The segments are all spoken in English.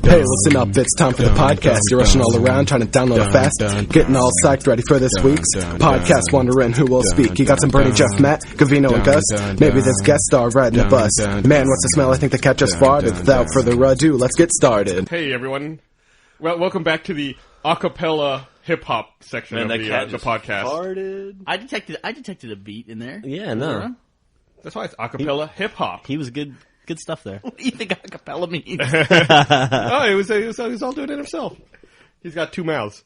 Hey, listen up, it's time for the podcast. You're rushing all around, trying to download it fast. Getting all psyched, ready for this week's podcast. Wondering who will speak. You got some Bernie, Jeff, Matt, Gavino, and Gus. Maybe this guest star riding the bus. Man, what's the smell? I think the cat just farted. Without further ado, let's get started. Hey, everyone. Well, welcome back to the acapella hip-hop section of the podcast. Farted. I detected a beat in there. Yeah, no. That's why it's acapella hip-hop. He was good stuff there. What do you think acapella means? He was all doing it himself. He's got two mouths.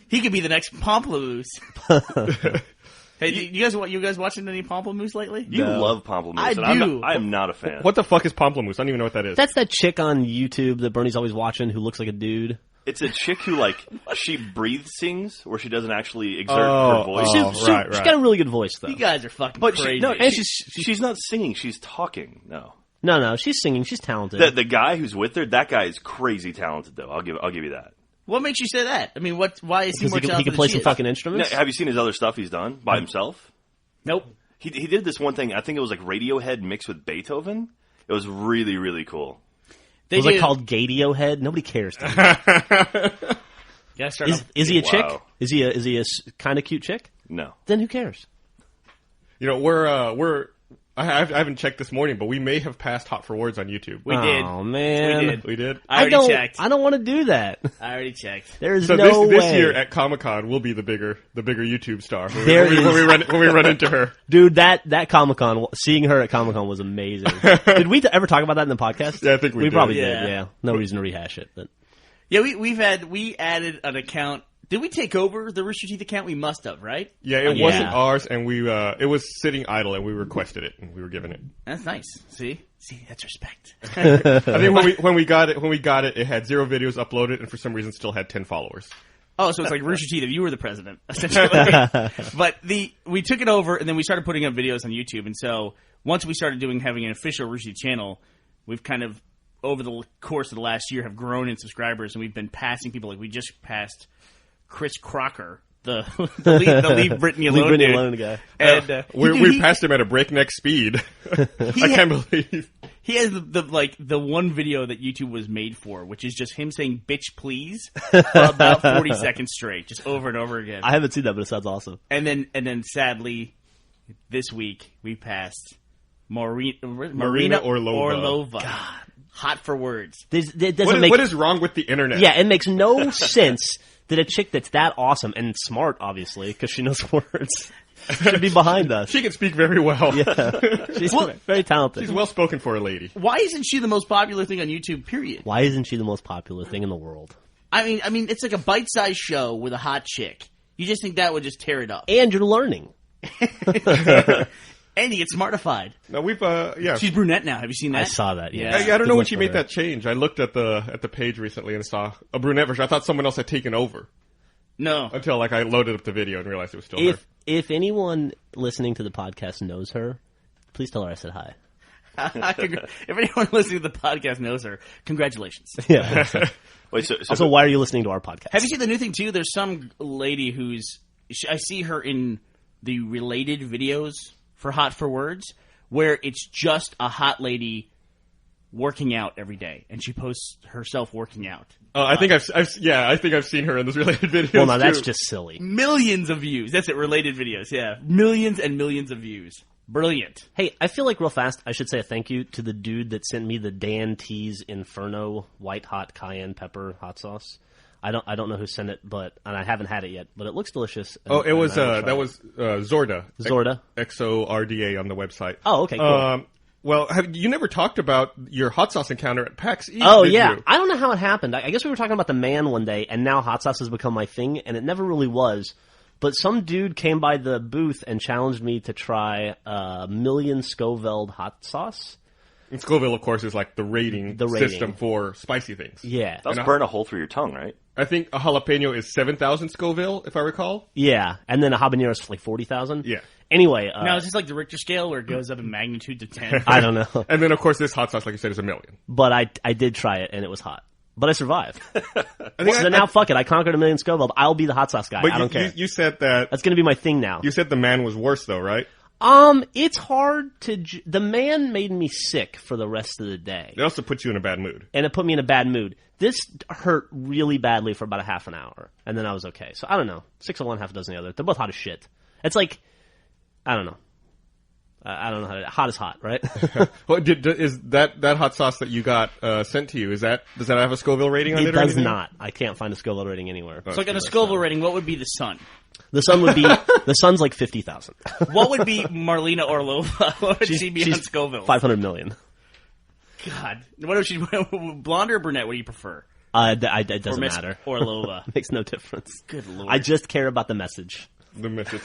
He could be the next Pomplamoose. Hey, you guys watching any Pomplamoose lately? You love Pomplamoose. I do. I am not a fan. What the fuck is Pomplamoose? I don't even know what that is. That's that chick on YouTube that Bernie's always watching who looks like a dude. It's a chick who, she sings, or she doesn't actually exert her voice. She's got a really good voice, though. You guys are fucking crazy. She's not singing. She's talking. No, she's singing. She's talented. The guy who's with her, that guy is crazy talented, though. I'll give you that. What makes you say that? I mean, why is he more talented? He can play some fucking instruments. Now, have you seen his other stuff he's done by himself? Nope. He did this one thing. I think it was like Radiohead mixed with Beethoven. It was really, really cool. Was it called Gadiohead? Nobody cares. Is he a chick? Is he a kind of cute chick? No. Then who cares? You know, I haven't checked this morning, but we may have passed Hot for Words on YouTube. We did. Oh, man. We did? I already checked. I don't want to do that. I already checked. There's no way. This year at Comic-Con, we'll be the bigger YouTube star. When we run into her. Dude, that Comic-Con, seeing her at Comic-Con was amazing. Did we ever talk about that in the podcast? Yeah, I think we did. We probably did, yeah. No reason to rehash it. But. Yeah, we added an account. Did we take over the Rooster Teeth account? We must have, right? Yeah, it wasn't ours, and it was sitting idle, and we requested it, and we were given it. That's nice. See, that's respect. I think when we got it, it had 0 videos uploaded, and for some reason still had 10 followers. Oh, so it's like Rooster Teeth if you were the president, essentially. But we took it over, and then we started putting up videos on YouTube, and so once we started having an official Rooster Teeth channel, we've kind of, over the course of the last year, have grown in subscribers, and we've been passing people. Like, we just passed Chris Crocker, the lead Brittany Alone guy. And we passed him at a breakneck speed. I can't believe. He has the one video that YouTube was made for, which is just him saying "bitch please" for about 40 seconds straight, just over and over again. I haven't seen that, but it sounds awesome. And then sadly, this week we passed Marina Orlova. God. Hot for words. What is wrong with the internet? Yeah, it makes no sense that a chick that's that awesome and smart, obviously, because she knows words, should be behind us. She can speak very well. Yeah, she's very talented. She's well spoken for a lady. Why isn't she the most popular thing on YouTube, period? Why isn't she the most popular thing in the world? I mean, it's like a bite-sized show with a hot chick. You just think that would just tear it up. And you're learning. And you get smartified. No, we've She's brunette now. Have you seen that? I saw that. Yeah. I don't know when she made that change. I looked at the page recently and saw a brunette version. I thought someone else had taken over. No. Until I loaded up the video and realized it was still her. If anyone listening to the podcast knows her, please tell her I said hi. If anyone listening to the podcast knows her, congratulations. Yeah. Wait, also, why are you listening to our podcast? Have you seen the new thing too? There's some lady I see her in the related videos for Hot for Words, where it's just a hot lady working out every day, and she posts herself working out. I think I've seen her in those related videos. Well, no, that's just silly. Millions of views. That's it. Related videos. Yeah, millions and millions of views. Brilliant. Hey, I feel like real fast I should say a thank you to the dude that sent me the Dan T's Inferno White Hot Cayenne Pepper Hot Sauce. I don't know who sent it, and I haven't had it yet, but it looks delicious. It was Zorda. Zorda. XORDA on the website. Oh, okay, cool. Well, you never talked about your hot sauce encounter at PAX East, Oh, did yeah. you? I don't know how it happened. I guess we were talking about the man one day, and now hot sauce has become my thing, and it never really was. But some dude came by the booth and challenged me to try a million Scoville hot sauce. And Scoville, of course, is like the rating system for spicy things. Yeah. That'll burn a hole through your tongue, right? I think a jalapeno is 7,000 Scoville, if I recall. Yeah, and then a habanero is like 40,000. Yeah. Anyway. Now, is this like the Richter scale where it goes up in magnitude to 10? I don't know. And then, of course, this hot sauce, like you said, is 1 million. But I did try it, and it was hot. But I survived. So now, fuck it. I conquered 1 million Scoville. I'll be the hot sauce guy. I don't care. You said that... That's going to be my thing now. You said the man was worse, though, right? It's hard to... The man made me sick for the rest of the day. It also puts you in a bad mood. And it put me in a bad mood. This hurt really badly for about a half an hour, and then I was okay. So I don't know. 6 of one, half a dozen of the other. They're both hot as shit. It's like, I don't know. I don't know how to... Hot is hot, right? Well, is that hot sauce that you got sent to you, does that have a Scoville rating on it? It does not. I can't find a Scoville rating anywhere. So like on a Scoville rating, what would be the Sun? The Sun would be... The Sun's like 50,000. What would be Marlena Orlova? What would she be on Scoville? 500 million. God. What if she... Blonde or brunette? What do you prefer? It doesn't matter. Orlova. Makes no difference. Good Lord. I just care about the message. The message.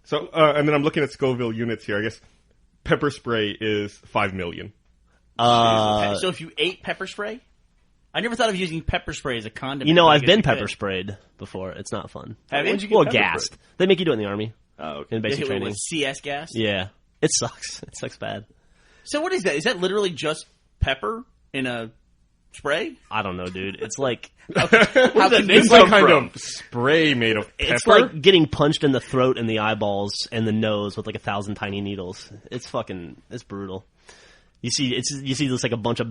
So, and then I'm looking at Scoville units here. I guess pepper spray is 5 million. So if you ate pepper spray? I never thought of using pepper spray as a condiment. You know, I've been pepper sprayed before. It's not fun. Have you? When'd you get pepper gassed. sprayed? They make you do it in the Army. Oh, okay. In basic With training. CS gas? Yeah. It sucks. It sucks bad. So what is that? Is that literally just pepper in a spray? I don't know, dude. It's like... It's some kind of spray made of pepper. It's like getting punched in the throat and the eyeballs and the nose with like 1,000 tiny needles. It's brutal. You see this like a bunch of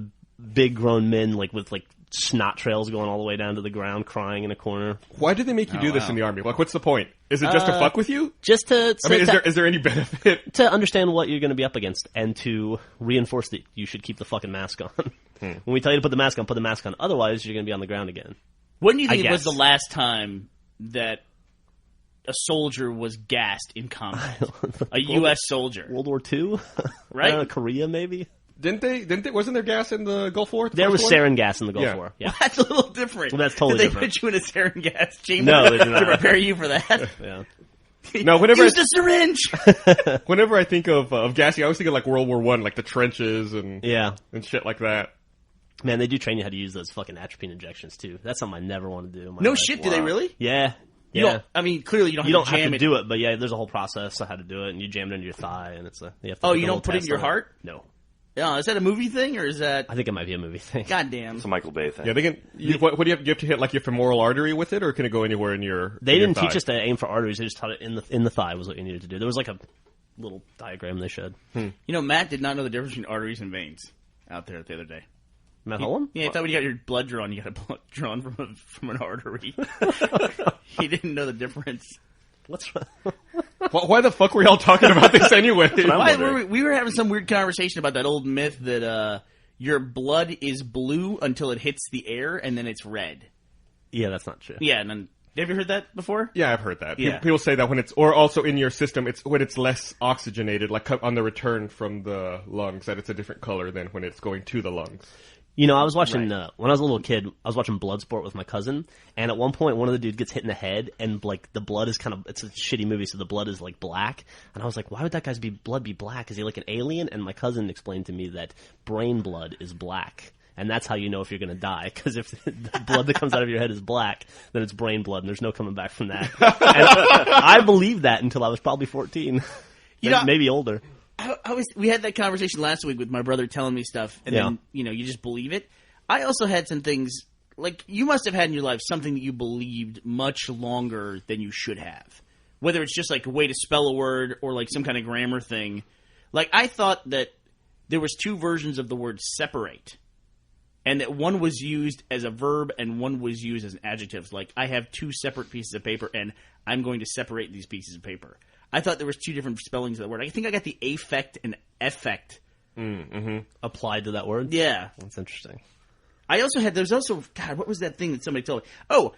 big grown men like with like snot trails going all the way down to the ground, crying in a corner. Why do they make you do this in the Army? Like, what's the point? Is it just to fuck with you? Just to... I mean, is there any benefit? To understand what you're going to be up against and to reinforce that you should keep the fucking mask on. When we tell you to put the mask on, put the mask on. Otherwise, you're going to be on the ground again. When do you think it was the last time that a soldier was gassed in combat? A U.S. soldier. World War II? Right? Korea, maybe? Didn't they? Wasn't there gas in the Gulf War? There was one? sarin gas in the Gulf War. Yeah. Well, that's a little different. Well, that's totally Did they different. put you in a sarin gas chamber No, they did not. to prepare you for that? Yeah. No, whenever Use the syringe! whenever I think of gassing, I always think of like World War I, like the trenches and shit like that. Man, they do train you how to use those fucking atropine injections too. That's something I never want to do. In my No life. shit, do they really? Yeah. You don't, I mean, clearly you don't have to jam it. do it, but yeah, there's a whole process of how to do it, and you jam it into your thigh, and it's you have to Oh, take you a don't little put it in test your on heart? No. Is that a movie thing, or is that... I think it might be a movie thing. Goddamn. It's a Michael Bay thing. Yeah, they can. What do you have? Do you have to hit like your femoral artery with it, or can it go anywhere in your? They in your didn't teach thigh? us to aim for arteries. They just taught it in the thigh was what you needed to do. There was like a little diagram they showed. You know, Matt did not know the difference between arteries and veins out there the other day. Matt Holland? Yeah, he thought when you got your blood drawn, you got blood drawn from an artery. He didn't know the difference. What's wrong? Why the fuck were y'all talking about this anyway? Why we were having some weird conversation about that old myth that your blood is blue until it hits the air and then it's red. Yeah, that's not true. Yeah, and then have you heard that before? Yeah, I've heard that. Yeah. People say that when it's, or also in your system, it's when it's less oxygenated, like on the return from the lungs, that it's a different color than when it's going to the lungs. You know, I was watching, when I was a little kid, I was watching Bloodsport with my cousin, and at one point, one of the dudes gets hit in the head, and, like, the blood is it's a shitty movie, so the blood is, like, black, and I was like, why would that guy's blood be black? Is he, like, an alien? And my cousin explained to me that brain blood is black, and that's how you know if you're gonna die, because if the blood that comes out of your head is black, then it's brain blood, and there's no coming back from that. And I believed that until I was probably 14. Maybe older. We had that conversation last week with my brother telling me stuff, and then, you just believe it. I also had some things, like, you must have had in your life something that you believed much longer than you should have. Whether it's just, like, a way to spell a word or, like, some kind of grammar thing. Like, I thought that there was two versions of the word separate, and that one was used as a verb and one was used as an adjective. Like, I have two separate pieces of paper, and I'm going to separate these pieces of paper. I thought there was two different spellings of the word. I think I got the affect and effect applied to that word. Yeah, that's interesting. There's also God. What was that thing that somebody told me? Oh,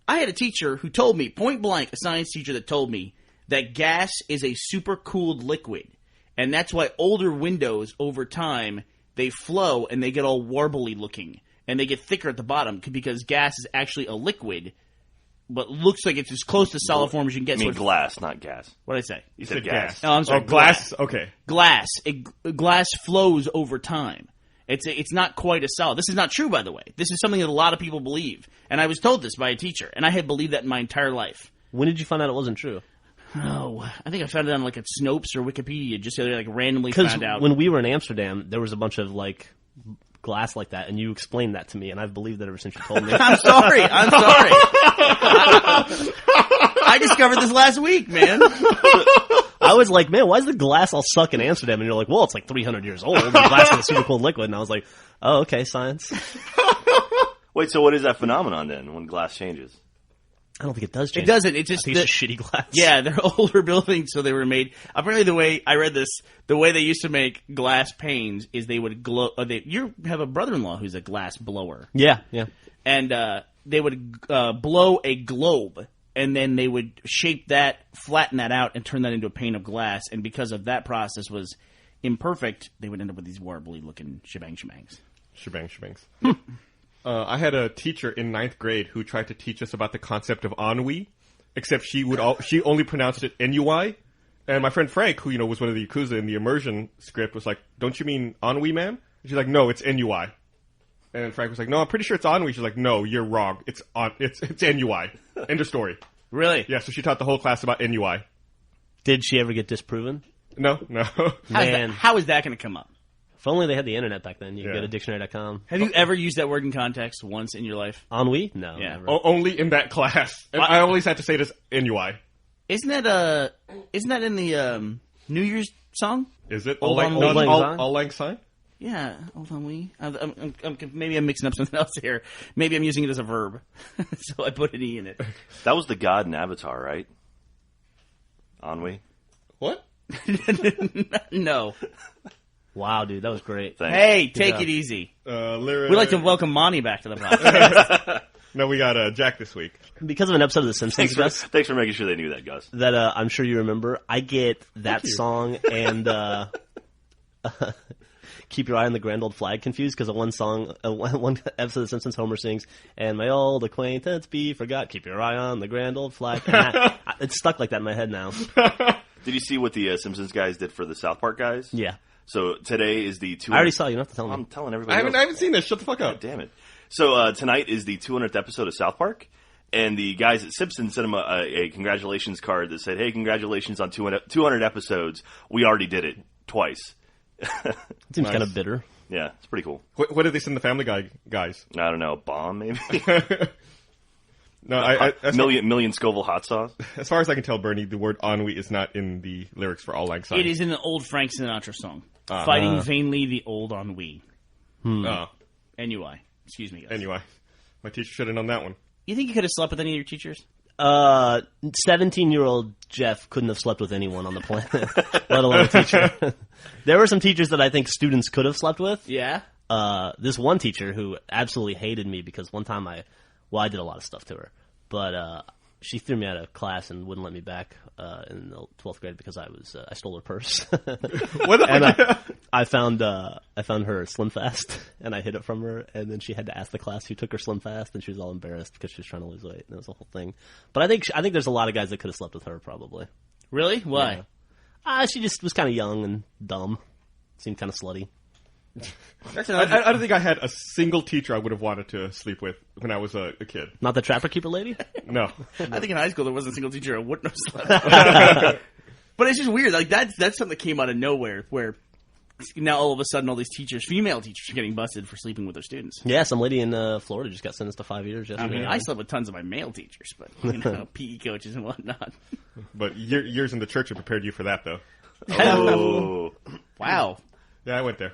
I had a teacher who told me point blank, a science teacher that told me that gas is a super cooled liquid, and that's why older windows over time they flow and they get all warbly looking and they get thicker at the bottom because gas is actually a liquid. But looks like it's as close to solid form as you can get. You mean glass, not gas. What did I say? You said gas. Oh, I'm sorry. Glass. Okay. Glass. Glass flows over time. It's not quite a solid. This is not true, by the way. This is something that a lot of people believe. And I was told this by a teacher. And I had believed that in my entire life. When did you find out it wasn't true? Oh, I think I found it on like at Snopes or Wikipedia. Just the other day, like randomly found out. Because when we were in Amsterdam, there was a bunch of like glass like that, and you explained that to me, and I've believed that ever since you told me. I'm sorry. I discovered this last week, man. I was like, man, why does the glass all suck in Amsterdam? And you're like, well, it's like 300 years old. The glass is a super cold liquid. And I was like, oh, okay, science. Wait, so what is that phenomenon then when glass changes? I don't think it does change. It doesn't. It's just it's shitty glass. Yeah, they're older buildings, so they were made. Apparently, the way I read this, the way they used to make glass panes is they would glow. You have a brother-in-law who's a glass blower. Yeah. And they would blow a globe, and then they would shape that, flatten that out, and turn that into a pane of glass. And because of that process was imperfect, they would end up with these warbly-looking shebangs. Shebangs. I had a teacher in 9th grade who tried to teach us about the concept of ennui, except she only pronounced it N-U-I. And my friend Frank, who was one of the Yakuza in the immersion script, was like, "Don't you mean ennui, ma'am?" And she's like, "No, it's N-U-I." And Frank was like, "No, I'm pretty sure it's ennui." She's like, "No, you're wrong. It's N-U-I." End of story. Really? Yeah. So she taught the whole class about N-U-I. Did she ever get disproven? No. Man. How is that going to come up? If only they had the internet back then. You could go to dictionary.com. Have you ever used that word in context once in your life? Ennui? No. Yeah. Never. Only in that class. And I always had to say this N-U-I. Isn't that in the New Year's song? Is it? Auld Lang Syne? Yeah, Auld Lang Syne. Maybe I'm mixing up something else here. Maybe I'm using it as a verb, so I put an E in it. That was the god in Avatar, right? Ennui? What? No. Wow, dude, that was great. Thanks. Hey, take it easy. Lyric. We'd like to welcome Monty back to the podcast. No, we got Jack this week. Because of an episode of The Simpsons, Thanks for making sure they knew that, Gus. that I'm sure you remember, I get that song and Keep Your Eye on the Grand Old Flag confused because of one song, one episode of The Simpsons, Homer sings, and my old acquaintance be forgot, keep your eye on the Grand Old Flag. And it's stuck like that in my head now. Did you see what the Simpsons guys did for the South Park guys? Yeah. So today is the 200th... I already saw. You don't have to tell me. I'm telling everybody I haven't seen this. Shut the fuck up. God damn it. So tonight is the 200th episode of South Park, and the guys at Simpsons sent him a congratulations card that said, "Hey, congratulations on 200 episodes. We already did it twice." Seems kind of bitter. Yeah, it's pretty cool. What did they send the Family Guy guys? I don't know, a bomb maybe? No, million Scoville hot sauce. As far as I can tell, Bernie, the word ennui is not in the lyrics for Auld Lang Syne. It is in the old Frank Sinatra song. Fighting vainly the old ennui. Oh. N-U-I. Excuse me, guys. Anyway, my teacher should have known that one. You think you could have slept with any of your teachers? 17-year-old Jeff couldn't have slept with anyone on the planet, let alone a teacher. There were some teachers that I think students could have slept with. Yeah? This one teacher who absolutely hated me because one time I did a lot of stuff to her, but she threw me out of class and wouldn't let me back in the 12th grade because I stole her purse. And I found her Slim Fast and I hid it from her, and then she had to ask the class who took her Slim Fast, and she was all embarrassed because she was trying to lose weight, and it was a whole thing. But I think there's a lot of guys that could have slept with her probably. Really? Why? Yeah. She just was kind of young and dumb. Seemed kind of slutty. I don't think I had a single teacher I would have wanted to sleep with when I was a kid. Not the Trapper Keeper lady? No. I think in high school there wasn't a single teacher I wouldn't have slept. But it's just weird. Like that's something that came out of nowhere where now all of a sudden all these teachers, female teachers, are getting busted for sleeping with their students. Yeah, some lady in Florida just got sentenced to 5 years yesterday. I mean, I slept with tons of my male teachers, but PE coaches and whatnot. But years in the church have prepared you for that, though. Oh. Wow. Yeah, I went there.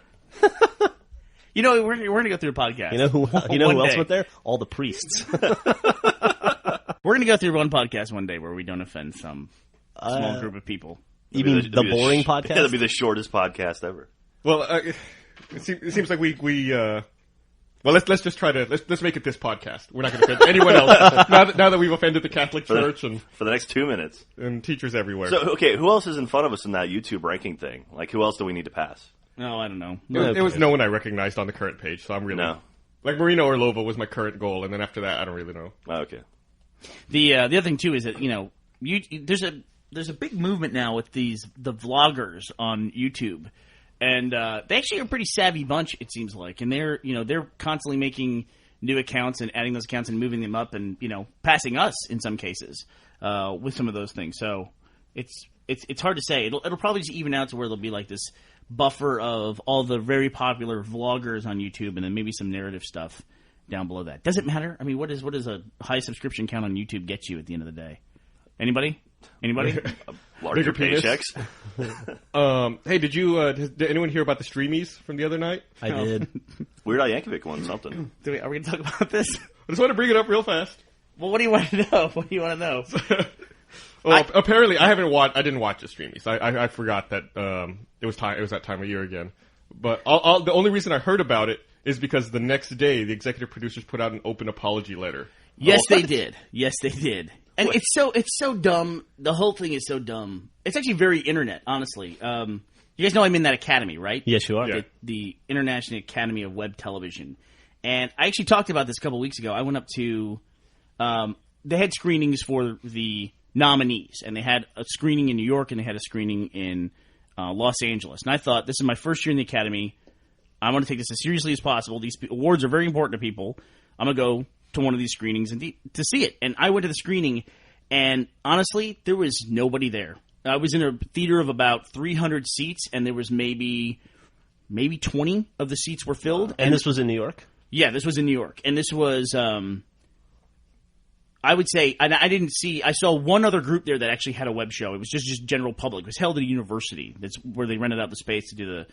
You know, we're going to go through a podcast. You know who else went there? All the priests. We're going to go through one podcast one day where we don't offend some small group of people. You mean the boring podcast? Yeah, that'll be the shortest podcast ever. Well, it seems like we well, let's just try to let's make it this podcast. We're not going to offend anyone else now that we've offended the Catholic Church and for the next 2 minutes and teachers everywhere. So, okay, who else is in front of us in that YouTube ranking thing? Like, who else do we need to pass? No, I don't know. It was no one I recognized on the current page, so I'm really No. like Marina Orlova was my current goal, and then after that, I don't really know. Oh, okay. The other thing too is that there's a big movement now with the vloggers on YouTube, and they actually are a pretty savvy bunch, it seems like, and they're constantly making new accounts and adding those accounts and moving them up, and passing us in some cases with some of those things. So it's hard to say. It'll probably just even out to where there'll be like this buffer of all the very popular vloggers on YouTube, and then maybe some narrative stuff down below that. Does it matter? I mean, what does a high subscription count on YouTube get you at the end of the day? Anybody? Anybody? Larger Bigger penis. paychecks. Hey, did anyone hear about the streamies from the other night? I did. Weird Al Yankovic won something. Are we going to talk about this? I just want to bring it up real fast. Well, what do you want to know? What do you want to know? Well, apparently I didn't watch the streamies. I forgot that it was that time of year again. But the only reason I heard about it is because the next day the executive producers put out an open apology letter. Yes, they did. Yes, they did. And it's so dumb. The whole thing is so dumb. It's actually very internet, honestly. You guys know I'm in that academy, right? Yes, you are. Yeah. The International Academy of Web Television. And I actually talked about this a couple weeks ago. I went up to they had screenings for the nominees, and they had a screening in New York, and they had a screening in Los Angeles. And I thought, this is my first year in the academy. I want to take this as seriously as possible. These awards are very important to people. I'm going to go to one of these screenings and to see it. And I went to the screening, and honestly, there was nobody there. I was in a theater of about 300 seats, and there was maybe 20 of the seats were filled. And this was in New York? Yeah, this was in New York. And this was, I would say, and I saw one other group there that actually had a web show. It was just general public. It was held at a university. That's where they rented out the space to do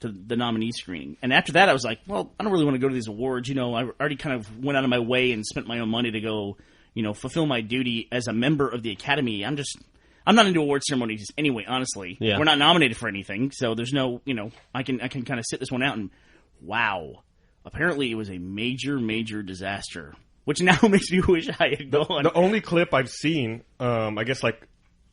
the nominee screening. And after that, I was like, well, I don't really want to go to these awards. I already kind of went out of my way and spent my own money to go, fulfill my duty as a member of the Academy. I'm not into award ceremonies anyway, honestly. Yeah. We're not nominated for anything, so there's no, I can kind of sit this one out and, wow. Apparently it was a major, major disaster, which now makes me wish I had gone. The only clip I've seen, I guess like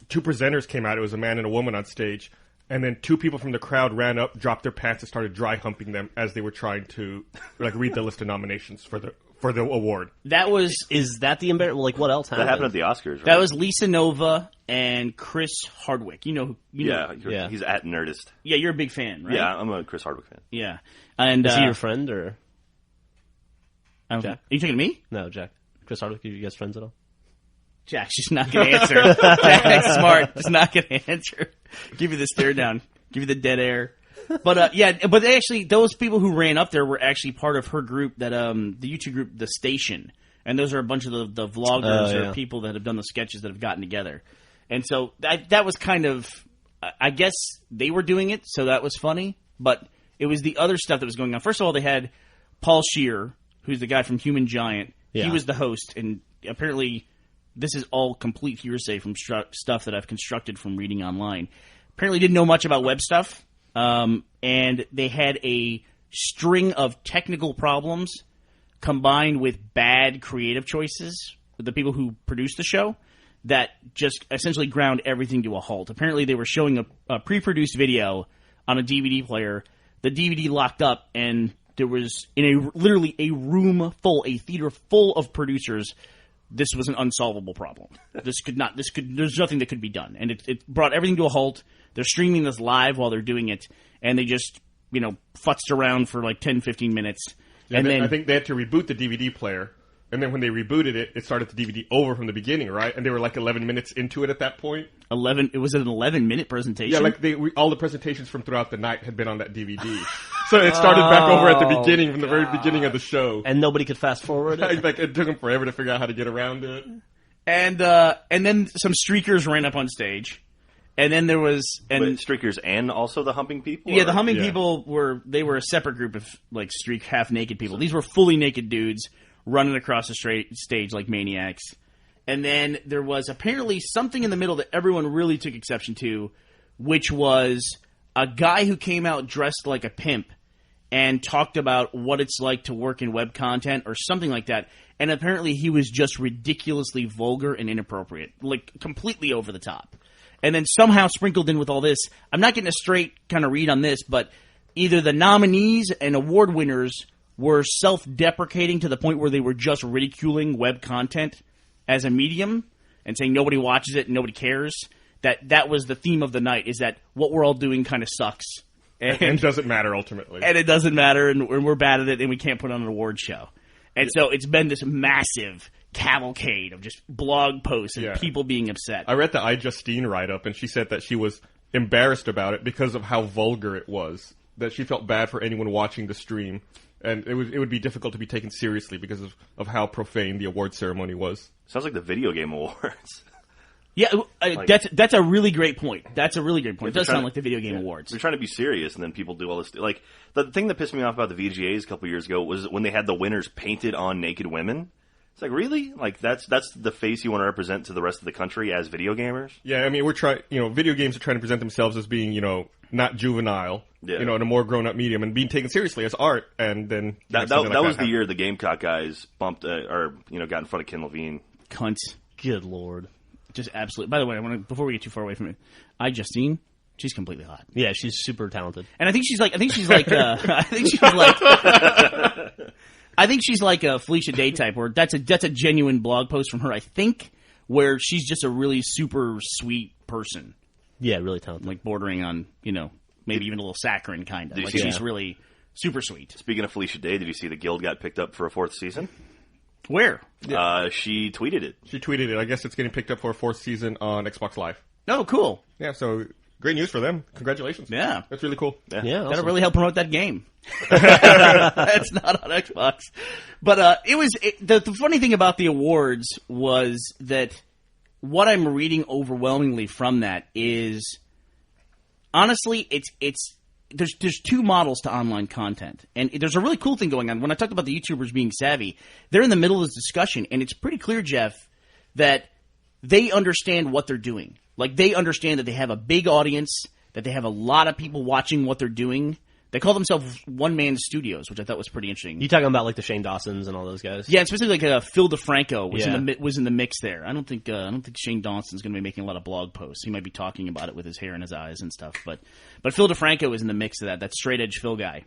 two presenters came out. It was a man and a woman on stage. And then two people from the crowd ran up, dropped their pants, and started dry humping them as they were trying to read the list of nominations for the award. Is that the embarrassment? Like, what else happened? That happened at the Oscars, right? That was Lisa Nova and Chris Hardwick. Yeah, he's at Nerdist. Yeah, you're a big fan, right? Yeah, I'm a Chris Hardwick fan. Yeah. And Is he your friend, or? Jack? Are you talking to me? No, Jack. Chris Hardwick, are you guys friends at all? Jack's just not going to answer. Jack's smart. Just not going to answer. Give you the stare down. Give you the dead air. But but actually, those people who ran up there were actually part of her group, that the YouTube group, The Station, and those are a bunch of the vloggers or people that have done the sketches that have gotten together. And so that was kind of, I guess they were doing it, so that was funny. But it was the other stuff that was going on. First of all, they had Paul Scheer, who's the guy from Human Giant. Yeah. He was the host, and apparently this is all complete hearsay from stuff that I've constructed from reading online. Apparently didn't know much about web stuff, and they had a string of technical problems combined with bad creative choices with the people who produced the show that just essentially ground everything to a halt. Apparently they were showing a pre-produced video on a DVD player. The DVD locked up, and there was literally a theater full of producers. This was an unsolvable problem. There's nothing that could be done. And it brought everything to a halt. They're streaming this live while they're doing it, and they just, futzed around for like 10, 15 minutes. Yeah, and then I think they had to reboot the DVD player. And then when they rebooted it, it started the DVD over from the beginning, right? And they were like 11 minutes into it at that point. It was an 11-minute presentation? Yeah, like all the presentations from throughout the night had been on that DVD. So it started back over at the beginning, from the very beginning of the show. And nobody could fast forward it? Like, it took them forever to figure out how to get around it. And then some streakers ran up on stage. And then there was... streakers and also the humping people? Yeah, the humping people were a separate group of like streak half-naked people. These were fully naked dudes running across the stage like maniacs. And then there was apparently something in the middle that everyone really took exception to, which was a guy who came out dressed like a pimp and talked about what it's like to work in web content or something like that. And apparently he was just ridiculously vulgar and inappropriate, like completely over the top. And then somehow sprinkled in with all this, I'm not getting a straight kind of read on this, but either the nominees and award winners were self-deprecating to the point where they were just ridiculing web content as a medium and saying nobody watches it and nobody cares. That was the theme of the night, is that what we're all doing kind of sucks. And doesn't matter ultimately. And it doesn't matter, and we're bad at it, and we can't put on an award show. And so it's been this massive cavalcade of just blog posts and people being upset. I read the iJustine write-up, and she said that she was embarrassed about it because of how vulgar it was, that she felt bad for anyone watching the stream. And it would be difficult to be taken seriously because of how profane the award ceremony was. Sounds like the video game awards. Yeah, that's a really great point. That's a really great point. It does sound like the Video Game Awards. They're trying to be serious, and then people do all this. Like, the thing that pissed me off about the VGAs a couple years ago was when they had the winners painted on naked women. It's like, really? Like, that's the face you want to represent to the rest of the country as video gamers? Yeah, I mean, video games are trying to present themselves as being, not juvenile, in a more grown-up medium, and being taken seriously as art, and then... That was the year the Gamecock guys bumped, got in front of Ken Levine. Cunts. Good lord. Just absolutely. By the way, before we get too far away from it, Justine, she's completely hot. Yeah, she's super talented. And I think she's like a Felicia Day type, where that's a genuine blog post from her, I think, where she's just a really super sweet person. Yeah, really talented. Like bordering on, maybe even a little saccharine kind of. Like she's really super sweet. Speaking of Felicia Day, did you see the Guild got picked up for a 4th season? Where? She tweeted it. She tweeted it. I guess it's getting picked up for a 4th season on Xbox Live. Oh, cool. Yeah, so great news for them. Congratulations. Yeah. That's really cool. Yeah, That'll awesome. really help promote that game. That's not on Xbox. But the funny thing about the awards was that what I'm reading overwhelmingly from that is, honestly, there's two models to online content. And there's a really cool thing going on. When I talked about the YouTubers being savvy, they're in the middle of this discussion, and it's pretty clear, Jeff, that they understand what they're doing. Like, they understand that they have a big audience, that they have a lot of people watching what they're doing. They call themselves one-man studios, which I thought was pretty interesting. You talking about like the Shane Dawsons and all those guys? Yeah, especially like Phil DeFranco was in the mix there. I don't think Shane Dawson's going to be making a lot of blog posts. He might be talking about it with his hair in his eyes and stuff. But Phil DeFranco is in the mix of that. That straight edge Phil guy.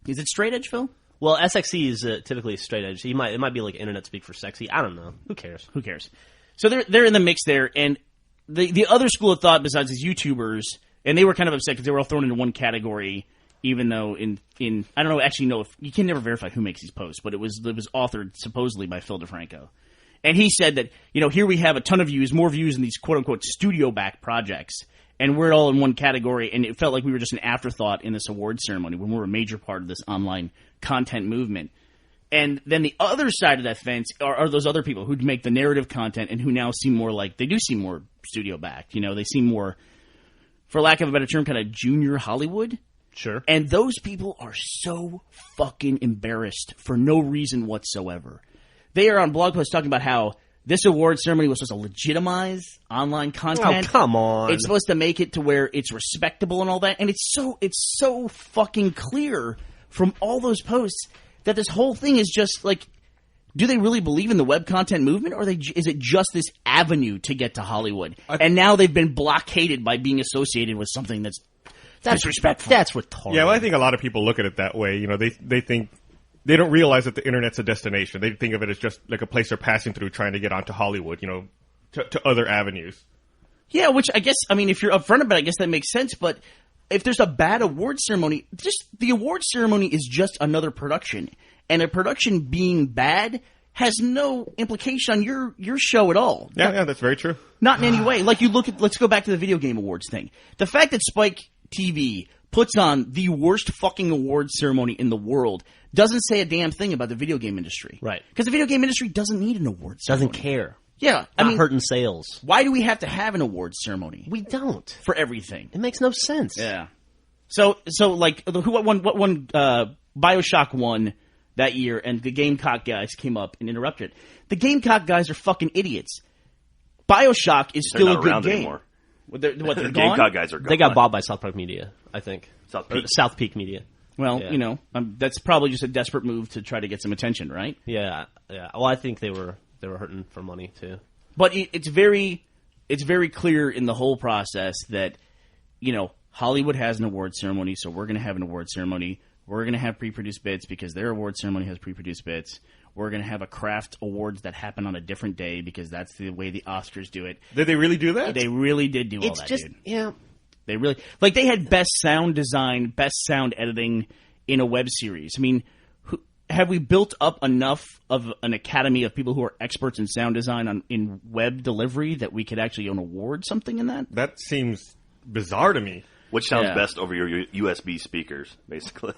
Is it straight edge Phil? Well, SXE is typically straight edge. It might be like internet speak for sexy. I don't know. Who cares? So they're in the mix there, and the other school of thought besides these YouTubers, and they were kind of upset because they were all thrown into one category. Even though I don't know, actually know if you can never verify who makes these posts, but it was authored supposedly by Phil DeFranco. And he said that, here we have a ton of views, more views in these quote unquote studio back projects, and we're all in one category, and it felt like we were just an afterthought in this award ceremony when we're a major part of this online content movement. And then the other side of that fence are those other people who make the narrative content and who now seem more like, they do seem more studio backed, they seem more, for lack of a better term, kind of junior Hollywood. Sure. And those people are so fucking embarrassed for no reason whatsoever. They are on blog posts talking about how this award ceremony was supposed to legitimize online content. Oh, come on. It's supposed to make it to where it's respectable and all that. And it's so fucking clear from all those posts that this whole thing is just like, do they really believe in the web content movement, or is it just this avenue to get to Hollywood? And now they've been blockaded by being associated with something that's disrespectful. That's retarded. Yeah, well, I think a lot of people look at it that way. They think they don't realize that the internet's a destination. They think of it as just like a place they're passing through, trying to get onto Hollywood. To other avenues. Yeah, which I guess, if you're upfront about it, I guess that makes sense. But if there's a bad award ceremony, just the award ceremony is just another production, and a production being bad has no implication on your show at all. Yeah, that's very true. Not in any way. Like, let's go back to the Video Game Awards thing. The fact that Spike TV puts on the worst fucking awards ceremony in the world doesn't say a damn thing about the video game industry. Right. Because the video game industry doesn't need an awards ceremony. Doesn't care. Yeah. Not hurting sales. Why do we have to have an awards ceremony? We don't. For everything. It makes no sense. Yeah. So like, what won BioShock won that year, and the Gamecock guys came up and interrupted. The Gamecock guys are fucking idiots. BioShock is still a good game. Anymore. They're the gone? Gamecock guys are gone. They got bought by South Park Media, I think. South Peak Media. Well, Yeah. That's probably just a desperate move to try to get some attention, right? Yeah. Well, I think they were hurting for money too. But it's very clear in the whole process that, Hollywood has an award ceremony, so we're going to have an award ceremony. We're going to have pre-produced bits because their award ceremony has pre-produced bits. We're going to have a craft awards that happen on a different day because that's the way the Oscars do it. Did they really do that? They really did do all that, dude. Yeah. They really... Like, they had best sound design, best sound editing in a web series. Have we built up enough of an academy of people who are experts in sound design in web delivery that we could actually award something in that? That seems bizarre to me. Which sounds best over your USB speakers, basically?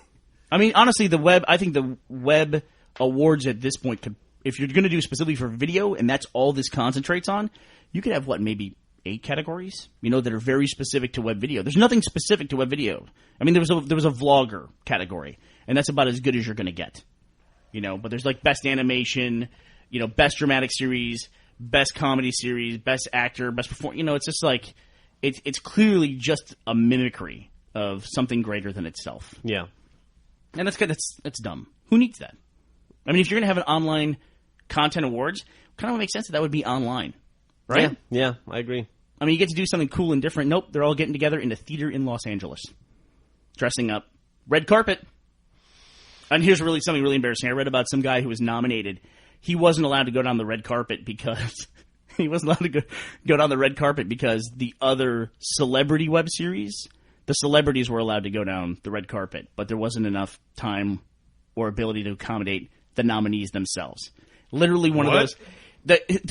Honestly, I think the web awards at this point could if you're going to do specifically for video, and that's all this concentrates on, you could have maybe 8 categories, that are very specific to web video. There's nothing specific to web video. I mean, there was a vlogger category, and that's about as good as you're going to get. But there's like best animation, best dramatic series, best comedy series, best actor, best performer. It's just like it's clearly just a mimicry of something greater than itself. Yeah, and that's good. That's dumb. Who needs that? I mean, if you're going to have an online content awards, kind of makes sense that would be online, right? Yeah, I agree. I mean, you get to do something cool and different. Nope, they're all getting together in a theater in Los Angeles, dressing up, red carpet. And here's something really embarrassing. I read about some guy who was nominated. He wasn't allowed to go down the red carpet because the other celebrity web series, the celebrities were allowed to go down the red carpet, but there wasn't enough time or ability to accommodate the nominees themselves. Literally one of those.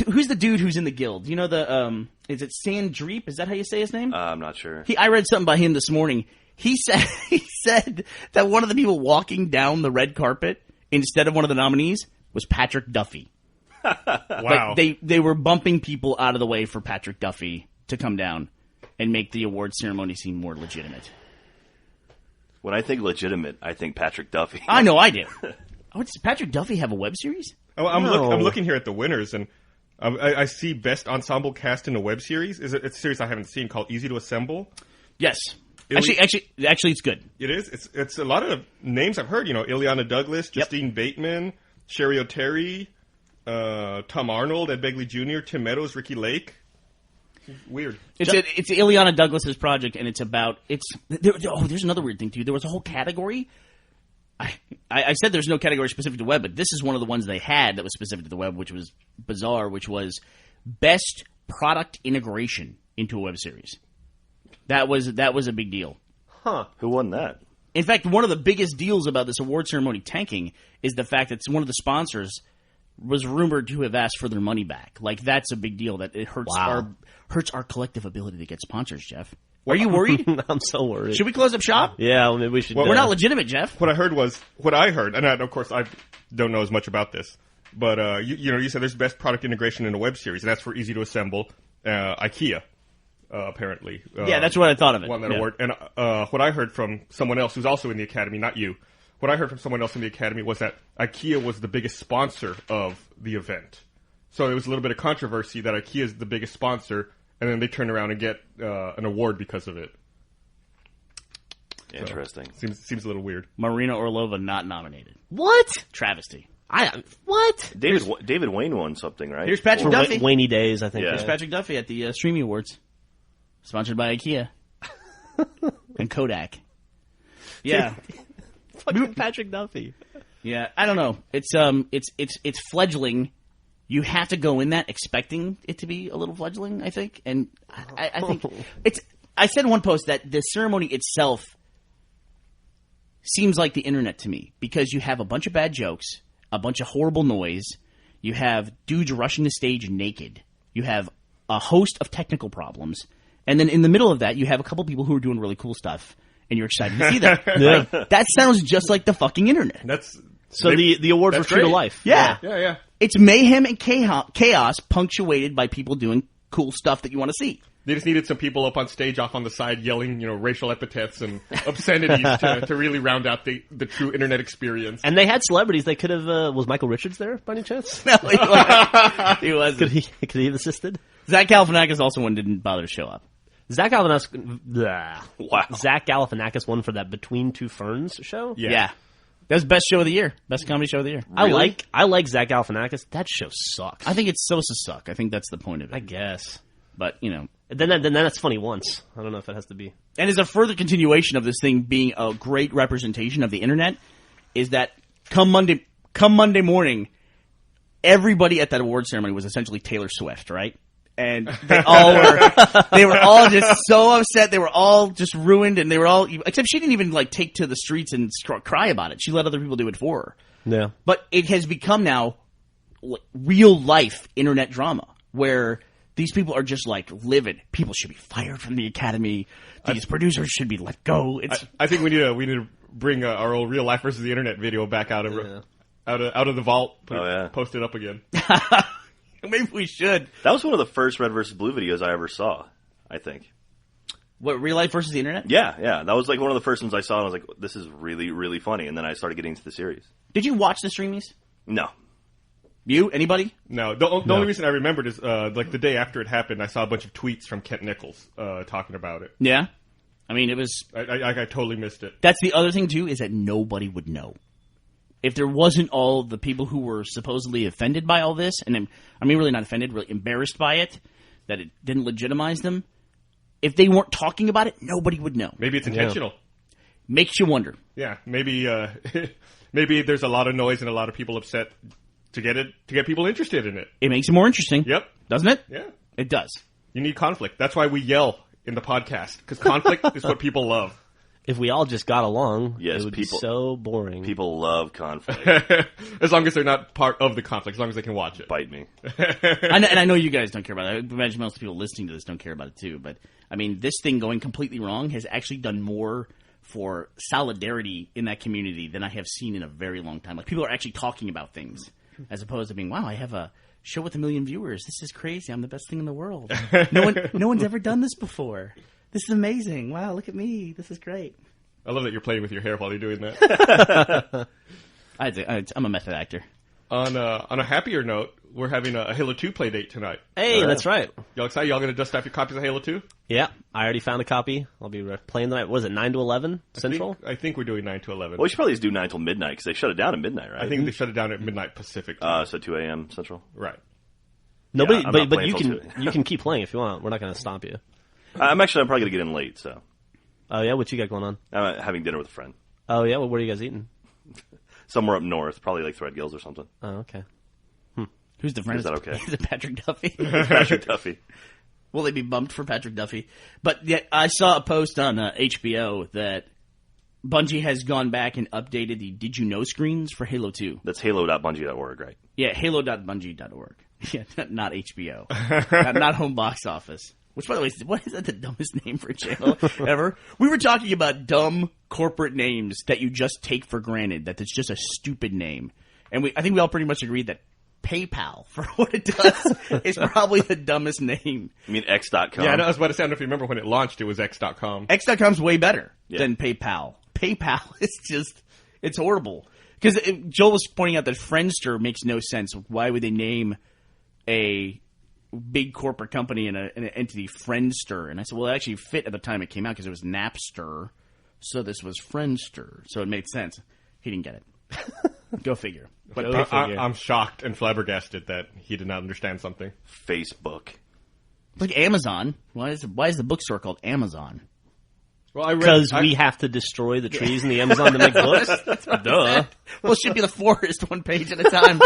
Who's the dude who's in the guild? Is it Sandreep? Is that how you say his name? I'm not sure. I read something by him this morning. He said that one of the people walking down the red carpet instead of one of the nominees was Patrick Duffy. Wow. Like they were bumping people out of the way for Patrick Duffy to come down and make the award ceremony seem more legitimate. When I think legitimate, I think Patrick Duffy. I know I do. Does Patrick Duffy have a web series? Oh, I'm looking here at the winners, and I see best ensemble cast in a web series. It's a series I haven't seen called Easy to Assemble. Yes. Actually, it's good. It is. It's a lot of names I've heard. Ileana Douglas, Justine Bateman, Sherry O'Terry, Tom Arnold, Ed Begley Jr., Tim Meadows, Ricky Lake. Weird. It's Ileana Douglas's project, and it's about there's another weird thing too. There was a whole category. I said there's no category specific to web, but this is one of the ones they had that was specific to the web, which was bizarre, which was best product integration into a web series. That was a big deal. Huh. Who won that? In fact, one of the biggest deals about this award ceremony tanking is the fact that one of the sponsors was rumored to have asked for their money back. Like, that's a big deal. That it hurts our collective ability to get sponsors, Jeff. Are you worried? I'm so worried. Should we close up shop? Yeah, well, maybe we should. We're not legitimate, Jeff. What I heard, and of course I don't know as much about this, but you said there's best product integration in a web series, and that's for Easy to Assemble, IKEA, apparently. Yeah, that's what I thought of it. Won that award. And what I heard from someone else who's also in the Academy, not you, what I heard from someone else in the Academy was that IKEA was the biggest sponsor of the event. So there was a little bit of controversy that IKEA is the biggest sponsor, and then they turn around and get an award because of it. Interesting. So, seems a little weird. Marina Orlova not nominated. What? Travesty. What? David Wayne won something, right? Here's Patrick Duffy. Wainy Days, I think. Yeah. Here's Patrick Duffy at the Streamy Awards, sponsored by IKEA and Kodak. Yeah. Fucking Patrick Duffy. Yeah, I don't know. It's fledgling. You have to go in that expecting it to be a little fledgling, I think. And I think I said in one post that the ceremony itself seems like the internet to me, because you have a bunch of bad jokes, a bunch of horrible noise, you have dudes rushing the stage naked, you have a host of technical problems, and then in the middle of that you have a couple people who are doing really cool stuff, and you're excited to see that. Yeah. Like, that sounds just like the fucking internet. The awards were true to life. Yeah. It's mayhem and chaos punctuated by people doing cool stuff that you want to see. They just needed some people up on stage off on the side yelling, racial epithets and obscenities to really round out the true internet experience. And they had celebrities. They could have. Was Michael Richards there by any chance? No, he wasn't. He wasn't. Could he have assisted? Zach Galifianakis also didn't bother to show up. Zach Galifianakis won for that Between Two Ferns show. Yeah. That was best show of the year. Best comedy show of the year. Really? I like Zach Galifianakis. That show sucks. I think it's supposed to suck. I think that's the point of it. I guess. But, Then that's funny once. I don't know if it has to be. And as a further continuation of this thing being a great representation of the internet, is that come Monday morning, everybody at that award ceremony was essentially Taylor Swift, right? And they were all just so upset. They were all just ruined, and they were all, except she didn't even take to the streets and cry about it. She let other people do it for her. Yeah. But it has become now real life internet drama where these people are just livid. People should be fired from the Academy. These producers should be let go. I think we need to bring our old Real Life versus the Internet video back out. out of the vault. yeah. Post it up again. Maybe we should. That was one of the first Red vs. Blue videos I ever saw, I think. What, real life versus the internet? Yeah. That was like one of the first ones I saw, and I was like, this is really, really funny. And then I started getting into the series. Did you watch the streamies? No. You? Anybody? No. The only reason I remembered is like the day after it happened, I saw a bunch of tweets from Kent Nichols talking about it. Yeah. I mean, it was... I totally missed it. That's the other thing, too, is that nobody would know. If there wasn't all the people who were supposedly offended by all this, and I mean really not offended, really embarrassed by it, that it didn't legitimize them, if they weren't talking about it, nobody would know. Maybe it's intentional. Makes you wonder. Yeah, maybe maybe there's a lot of noise and a lot of people upset to get people interested in it. It makes it more interesting. Yep. Doesn't it? Yeah. It does. You need conflict. That's why we yell in the podcast, because conflict is what people love. If we all just got along, Yes, it would people- be so boring. People love conflict. As long as they're not part of the conflict, as long as they can watch it. Bite me. And I know you guys don't care about it. I imagine most people listening to this don't care about it too. But, I mean, this thing going completely wrong has actually done more for solidarity in that community than I have seen in a very long time. Like, people are actually talking about things as opposed to being, wow, I have a show with 1 million viewers. This is crazy. I'm the best thing in the world. No one's ever done this before. This is amazing. Wow, look at me. This is great. I love that you're playing with your hair while you're doing that. I'm a method actor. On a happier note, we're having a Halo 2 play date tonight. Hey, that's right. Y'all excited? Y'all gonna dust off your copies of Halo 2? Yeah, I already found a copy. I'll be playing tonight. What is it, 9 to 11 Central? I think we're doing 9 to 11. Well, we should probably just do 9 till midnight, because they shut it down at midnight, right? I think they shut it down at midnight Pacific time. So 2 a.m. Central? Right. Nobody, Yeah, I'm not but playing you till can you can keep playing if you want. We're not going to stop you. I'm probably going to get in late, so. Oh yeah, what you got going on? I'm having dinner with a friend. Oh yeah, well, what are you guys eating? Somewhere up north, probably like Threadgills or something. Oh okay. Who's the friend? Is that okay? Is it Patrick Duffy? Patrick Duffy. Will they be bumped for Patrick Duffy? But yet, I saw a post on HBO that Bungie has gone back and updated the Did You Know screens for Halo 2. That's halo.bungie.org, right? Yeah, halo.bungie.org. Yeah, not HBO. not home box office. Which, by the way, what is that the dumbest name for a channel ever? We were talking about dumb corporate names that you just take for granted, that it's just a stupid name. And I think we all pretty much agreed that PayPal, for what it does, is probably the dumbest name. You mean X.com? Yeah, I was about to say, I don't know if you remember when it launched, it was X.com. X.com's way better Yeah. than PayPal. PayPal is just, it's horrible. Because Joel was pointing out that Friendster makes no sense. Why would they name a big corporate company and an entity Friendster? And I said, well, it actually fit at the time it came out because it was Napster. So this was Friendster. So it made sense. He didn't get it. Go figure. But I'm shocked and flabbergasted that he did not understand something. Facebook. Like Amazon. Why is the bookstore called Amazon? Well, Because we have to destroy the trees in the Amazon to make books. Duh. Well, it should be the forest, one page at a time.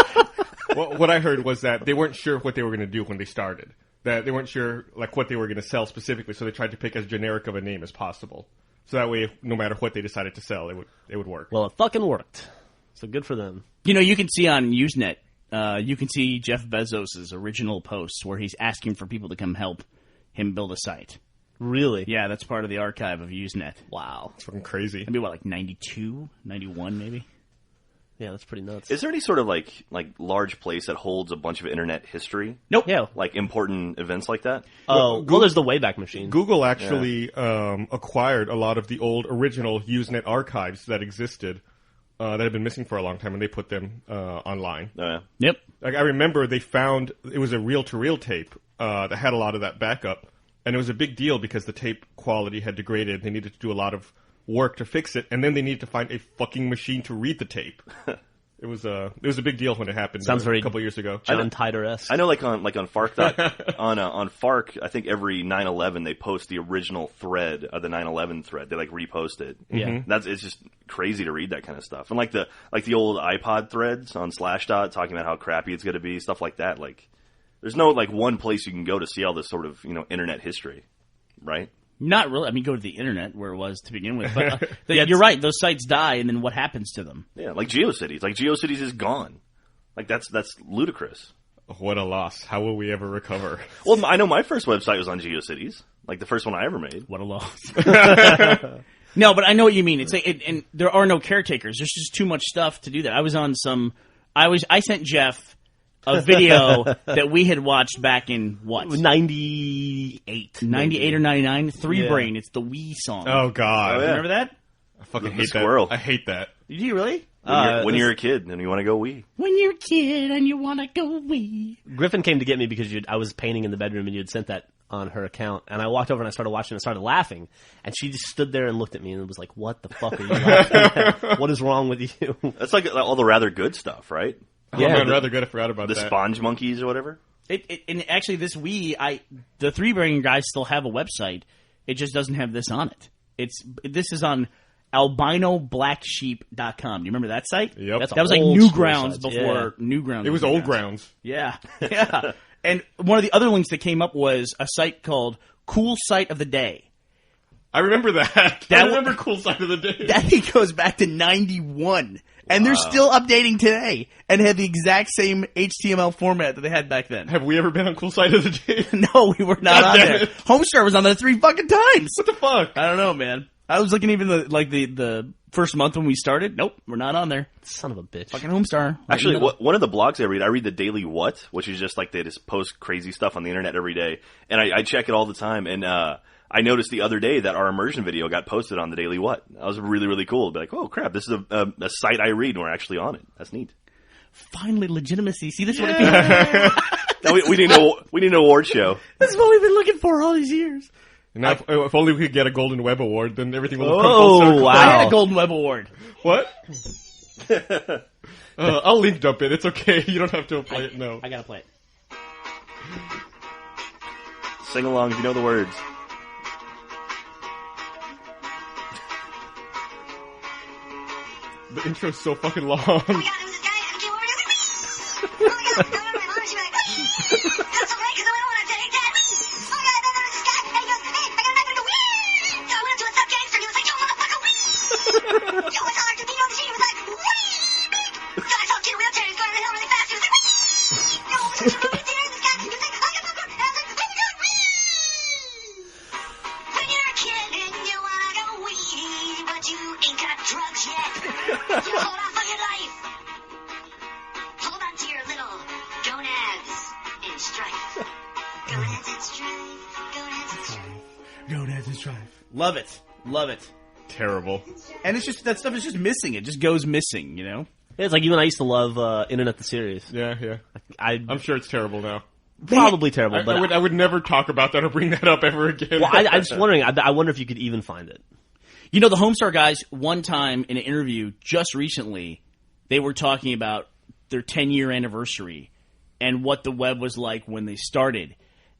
what I heard was that they weren't sure what they were going to do when they started. That they weren't sure like what they were going to sell specifically, so they tried to pick as generic of a name as possible. So that way, no matter what they decided to sell, it would work. Well, it fucking worked. So good for them. You know, you can see on Usenet, you can see Jeff Bezos' original posts where he's asking for people to come help him build a site. Really? Yeah, that's part of the archive of Usenet. Wow. It's fucking crazy. Maybe what, like 92, 91 maybe? Yeah, that's pretty nuts. Is there any sort of like large place that holds a bunch of internet history? Nope. Yeah. Like important events like that? Oh, well, there's the Wayback Machine. Google actually acquired a lot of the old original Usenet archives that existed that had been missing for a long time, and they put them online. Oh, yeah. Yep. Like I remember they found it was a reel-to-reel tape that had a lot of that backup, and it was a big deal because the tape quality had degraded. They needed to do a lot of work to fix it, and then they needed to find a fucking machine to read the tape. It was a big deal when it happened. Sounds very a couple years ago. John Titor-esque. I know, like on Fark on Fark, I think every 9/11 they post the original thread of the 9/11 thread. They like repost it. Yeah. It's just crazy to read that kind of stuff. And like the old iPod threads on Slashdot talking about how crappy it's going to be, stuff like that. Like, there's no like one place you can go to see all this sort of internet history, right? Not really. I mean, go to the internet where it was to begin with. But you're right. Those sites die, and then what happens to them? Yeah, like GeoCities. Like GeoCities is gone. Like that's ludicrous. What a loss. How will we ever recover? Well, I know my first website was on GeoCities. Like the first one I ever made. What a loss. No, but I know what you mean. It's like, and there are no caretakers. There's just too much stuff to do that. I was on some I sent Jeff a video that we had watched back in what? 98. 98 or 99? Three Brain. It's the Wii song. Oh God, Remember that? I fucking The hate squirrel. that. I hate that. Did you really? When you're a kid and you want to go Wii. When you're a kid and you want to go Wii. Griffin came to get me because I was painting in the bedroom and you had sent that on her account. And I walked over and I started watching and started laughing. And she just stood there and looked at me and was like, what the fuck are you laughing at? What is wrong with you? That's like all the rather good stuff, right? Oh man, rather good. I forgot about The that. Sponge Monkeys or whatever. And actually, this Wii, the Three Brain guys still have a website. It just doesn't have this on it. This is on albinoblacksheep.com. Do you remember that site? Yep. That was like old Newgrounds school before sites, Newgrounds. It was Old Grounds. Yeah. Yeah. And one of the other links that came up was a site called Cool Site of the Day. I remember that. That I remember Cool Side of the Day. That thing goes back to 91. And they're still updating today and have the exact same HTML format that they had back then. Have we ever been on Cool Side of the Day? No, we were not God on damn there. it. Homestar was on there 3 fucking times. What the fuck? I don't know, man. I was looking even the first month when we started. Nope, we're not on there. Son of a bitch. Fucking Homestar. Actually, one of the blogs I read the Daily What, which is just like they just post crazy stuff on the internet every day. And I check it all the time. And I noticed the other day that our immersion video got posted on the Daily What. That was really, really cool. Be like, oh crap, this is a site I read and we're actually on it. That's neat. Finally, legitimacy. See, this is what it feels. we need an award show. This is what we've been looking for all these years. Now, if only we could get a Golden Web Award, then everything will come Oh, full circle. wow. I had a Golden Web Award. What? I'll link dump it. It's okay. You don't have to play it. No. I gotta play it. Sing along if you know the words. The intro's so fucking long. Oh my god, it was this guy, I came over and he was like, oh my god, go over my mom, she'd be like, that's okay, because I don't want to take that. Oh my god, then there was this guy, and he goes, hey, I got a knife, and I go, wee! So I went up to a sub gangster, and he was like, yo, motherfucker, wee! Yo, it's hard to beat on the machine, he was like, wee! So I saw a kid in a wheelchair, he was going down the hill really fast, he was like, wee! Yo, what's your movie theater? This guy, he was like, I got the book, and I was like, oh my god, wee! When you're a kid and you want to go wee, but you ain't got drugs yet. You hold on for your life. Hold on to your little gonads and strife. Gonads and strife. Gonads and strife. Gonads and Strife. Love it. Love it. Terrible. And it's just, that stuff is just missing. It just goes missing, you know? It's like you and I used to love Internet the Series. Yeah. I'm I'm sure it's terrible now. probably terrible, but I would never talk about that or bring that up ever again. well, I'm just wondering. I wonder if you could even find it. You know, the Homestar guys, one time in an interview just recently, they were talking about their 10-year anniversary and what the web was like when they started.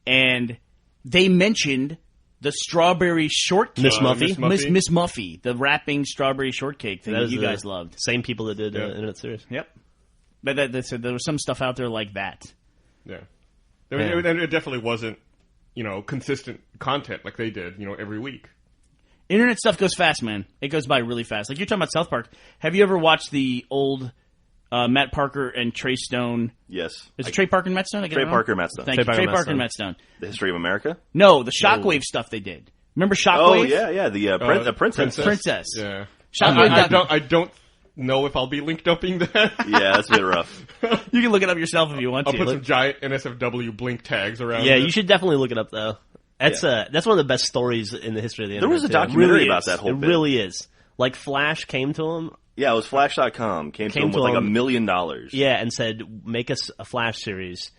And they mentioned the strawberry shortcake. Miss Muffy? Miss Muffy, the wrapping strawberry shortcake thing that you guys loved. Same people that did Yeah. Internet Series. Yep. But they said there was some stuff out there like that. Yeah. It definitely wasn't, consistent content like they did, every week. Internet stuff goes fast, man. It goes by really fast. Like you're talking about South Park. Have you ever watched the old Matt Parker and Trey Stone? Yes. Is it Trey Parker and Matt Stone? I get it Trey wrong? Parker and Matt Stone. Thank you. Trey Trey Parker Parker and and Matt Matt Stone. The History of America? No, the Shockwave stuff they did. Remember Shockwave? Oh, yeah. The Princess. Princess. Yeah. Shockwave. I don't know if I'll be link dumping that. Yeah, that's a bit rough. You can look it up yourself if you want I'll to. put some giant NSFW blink tags around Yeah, it. you should definitely look it up though. That's one of the best stories in the history of the There internet. was a too. documentary It really about is. that whole It bit. really is. Like Flash came to him, Yeah, it was Flash.com. Came to him with like $1 million. yeah, and said, "Make us a Flash series."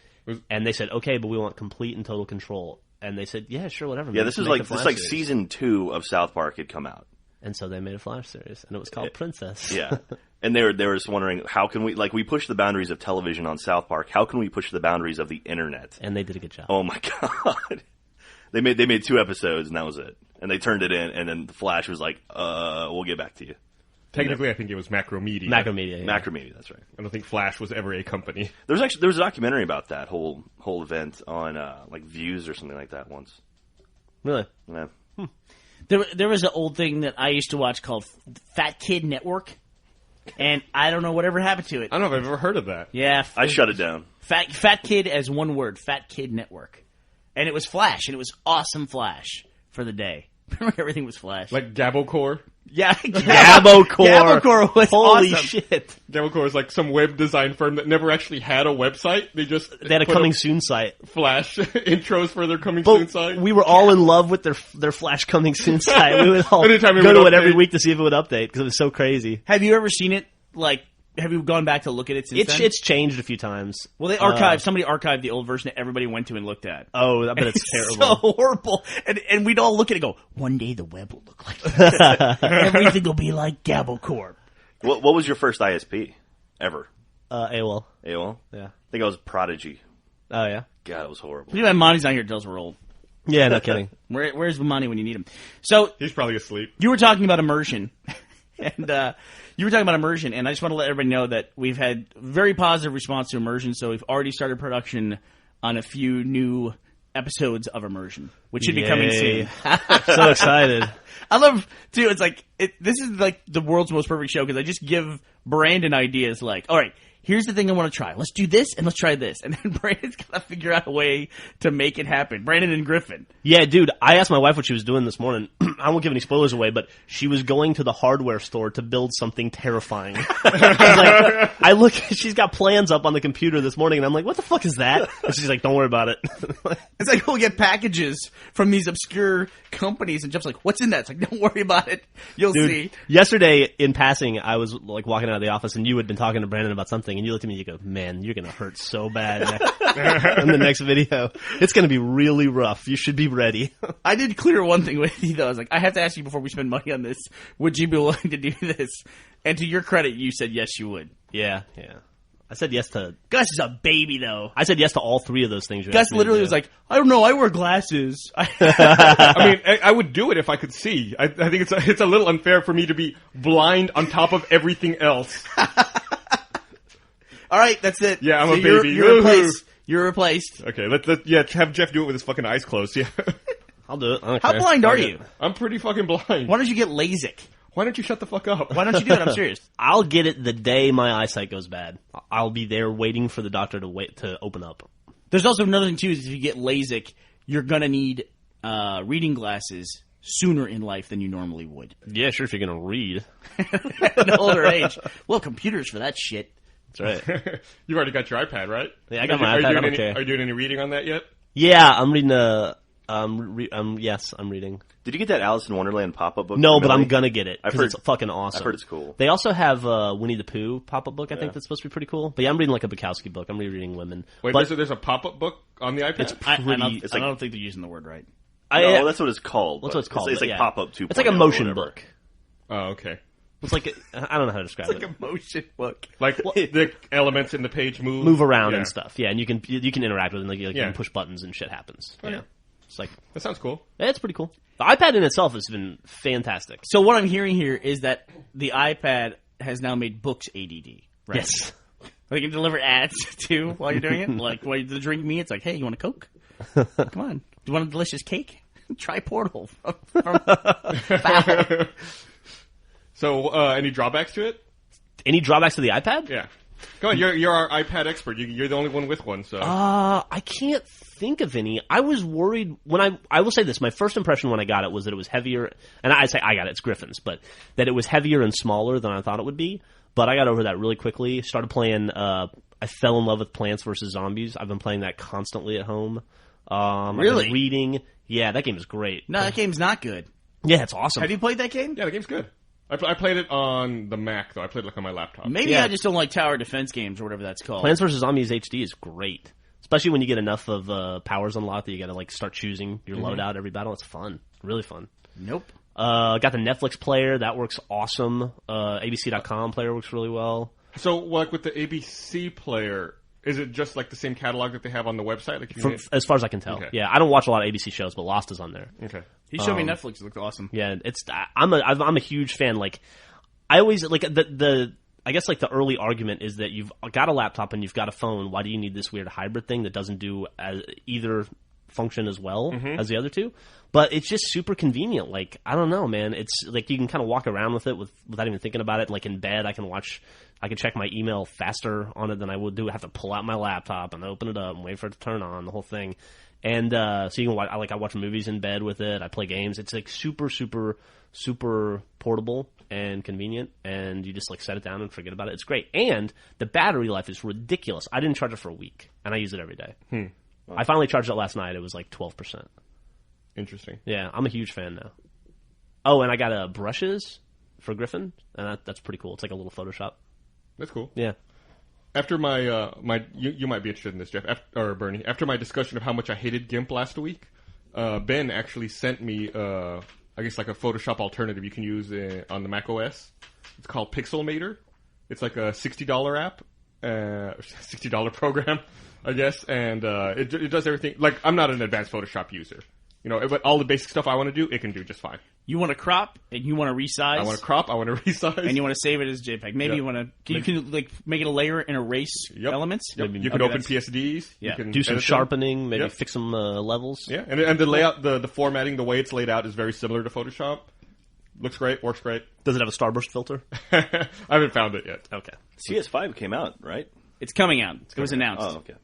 And they said, "Okay, but we want complete and total control." And they said, "Yeah, sure, whatever." Yeah, make- this is make like a Flash series. season 2 of South Park had come out. And so they made a Flash series, and it was called Princess. Yeah. And they were just wondering, how can we, we push the boundaries of television on South Park. How can we push the boundaries of the internet? And they did a good job. Oh my God. They made 2 episodes and that was it. And they turned it in and then the Flash was like, we'll get back to you. Technically, I think it was Macromedia. Macromedia. Yeah. Macromedia, that's right. I don't think Flash was ever a company. There was a documentary about that whole event on Views or something like that once. Really? Yeah. There was an old thing that I used to watch called Fat Kid Network, and I don't know whatever happened to it. I don't know if I've ever heard of that. Yeah, I shut it down. Fat Kid as one word, Fat Kid Network, and it was Flash, and it was awesome Flash for the day. Remember everything was Flash. Like Gabocore. Yeah, Gabocore. Gabocore was Holy awesome. shit. Gabocore is like some web design firm that never actually had a website. They had a put coming soon site. Flash intros for their coming soon But site. we were all in love with their Flash coming soon site. We would all Anytime it go would to it every update. week to see if it would update because it was so crazy. Have you ever seen it? Like, have you gone back to look at it since then? It's changed a few times. Well, they archived. Somebody archived the old version that everybody went to and looked at. Oh, I bet it's terrible. So horrible. And we'd all look at it and go, one day the web will look like this. Everything will be like Gabocorp. What was your first ISP ever? AOL. AOL? Yeah. I think I was Prodigy. Oh, yeah? God, it was horrible. Even Monty's not here. Tells we're old. Yeah, no kidding. Where's Monty when you need him? So He's probably asleep. you were talking about immersion. And I just want to let everybody know that we've had very positive response to immersion, so we've already started production on a few new episodes of immersion, which should be coming Yay. soon. So excited. I love, too, it's like, this is like the world's most perfect show, because I just give Brandon ideas like, all right, here's the thing I want to try. Let's do this, and let's try this. And then Brandon's got to figure out a way to make it happen. Brandon and Griffin. Yeah, dude, I asked my wife what she was doing this morning. I won't give any spoilers away, but she was going to the hardware store to build something terrifying. I look, she's got plans up on the computer this morning, and I'm like, what the fuck is that? And she's like, don't worry about it. It's like we'll get packages from these obscure companies, and Jeff's like, what's in that? It's like, don't worry about it. You'll Dude, see. yesterday in passing, I was like walking out of the office, and you had been talking to Brandon about something, and you looked at me and you go, man, you're going to hurt so bad in the next video. It's going to be really rough. You should be ready. I did clear one thing with you, though. I was like, I have to ask you before we spend money on this, would you be willing to do this? And to your credit, you said yes, you would. Yeah. I said yes to... Gus is a baby, though. I said yes to all three of those things. Gus literally was like, I don't know, I wear glasses. I mean, I would do it if I could see. I think it's a little unfair for me to be blind on top of everything else. All right, that's it. Yeah, I'm a You're- baby. You're Woohoo. replaced. You're replaced. Okay, have Jeff do it with his fucking eyes closed. Yeah, I'll do it. I don't How care. blind are you? I'm pretty fucking blind. Why don't you get LASIK? Why don't you shut the fuck up? Why don't you do it? I'm serious. I'll get it the day my eyesight goes bad. I'll be there waiting for the doctor to open up. There's also another thing, too, is if you get LASIK, you're going to need reading glasses sooner in life than you normally would. Yeah, sure, if you're going to read. At an older age. Well, computers for that shit. That's right. You've already got your iPad, right? Yeah, I got my iPad. I don't care. Are you doing any reading on that yet? Yeah, I'm reading yes, I'm reading. Did you get that Alice in Wonderland pop-up book? No, from but I'm Millie? gonna get it I've because heard it's fucking awesome. I've heard it's cool. They also have Winnie the Pooh pop-up book. I think Yeah. that's supposed to be pretty cool. But yeah, I'm reading like a Bukowski book. I'm rereading Women. Wait, but there's a pop-up book on the iPad? I It's like- don't think they're using the word right. No, that's what it's called. That's but what it's called. It's like yeah. pop-up 2.0. It's like a or motion whatever. book. Oh, okay. It's like I don't know how to describe it. a motion book. Like the elements in the page Move around Yeah. and stuff. Yeah, and you can interact with it. Like, you Yeah. can push buttons and shit happens. Okay. Yeah, it's like That sounds cool. it's pretty cool. The iPad in itself has been fantastic. So what I'm hearing here is that the iPad has now made books ADD, right? Yes. They can deliver ads, too, while you're doing it. Like, while you drink me, it's like, hey, you want a Coke? Come on. Do you want a delicious cake? Try Portal from Foul. So, any drawbacks to it? Any drawbacks to the iPad? Yeah. Go on, you're our iPad expert. You're the only one with one, so. I can't think of any. I was worried when I will say this. My first impression when I got it was that it was heavier, and I say I got it. It's Griffin's, but that it was heavier and smaller than I thought it would be. But I got over that really quickly. Started playing. I fell in love with Plants vs Zombies. I've been playing that constantly at home. I've Really? been reading. Yeah, that game is great. No, that game's not good. Yeah, it's awesome. Have you played that game? Yeah, the game's good. I played it on the Mac, though. I played it on my laptop. Maybe Yeah. I just don't like tower defense games or whatever that's called. Plants vs Zombies HD is great, especially when you get enough of powers unlocked that you got to like start choosing your loadout every battle. It's fun, really fun. Nope. Got the Netflix player that works awesome. ABC.com player works really well. So, like with the ABC player, is it just like the same catalog that they have on the website? Like, As far as I can tell, Okay. yeah. I don't watch a lot of ABC shows, but Lost is on there. okay. He showed me Netflix. It looked awesome. Yeah, I'm a huge fan. Like, I always like I guess like the early argument is that you've got a laptop and you've got a phone. Why do you need this weird hybrid thing that doesn't do either function as well as the other two? But it's just super convenient. Like, I don't know, man. It's like you can kind of walk around with it without even thinking about it. Like in bed, I can watch I can check my email faster on it than I would do. I have to pull out my laptop and open it up and wait for it to turn on, the whole thing. And so you can watch, I watch movies in bed with it. I play games. It's like super, super, super portable and convenient, and you just like set it down and forget about it. It's great. And the battery life is ridiculous. I didn't charge it for a week, and I use it every day. Wow. I finally charged it last night. It was like 12%. Interesting. Yeah, I'm a huge fan now. Oh, and I got brushes for Griffin, and that's pretty cool. It's like a little Photoshop. That's cool. Yeah. After my you might be interested in this, Jeff, or Bernie. After my discussion of how much I hated GIMP last week, Ben actually sent me, I guess, like a Photoshop alternative you can use on the Mac OS. It's called Pixelmator. It's like a $60 app, $60 program, I guess, and it does everything. Like, I'm not an advanced Photoshop user. You know, but all the basic stuff I want to do, it can do just fine. You want to crop and you want to resize. I want to crop. I want to resize, and you want to save it as JPEG. Maybe you want to. You can like make it a layer and erase elements. Yep. You can open PSDs. Yeah. You can do some sharpening. them. Maybe fix some levels. Yeah, and the layout, the formatting, the way it's laid out is very similar to Photoshop. Looks great. Works great. Does it have a starburst filter? I haven't found it yet. Okay. CS5 came out, right? It's coming out. It was announced. Oh, okay.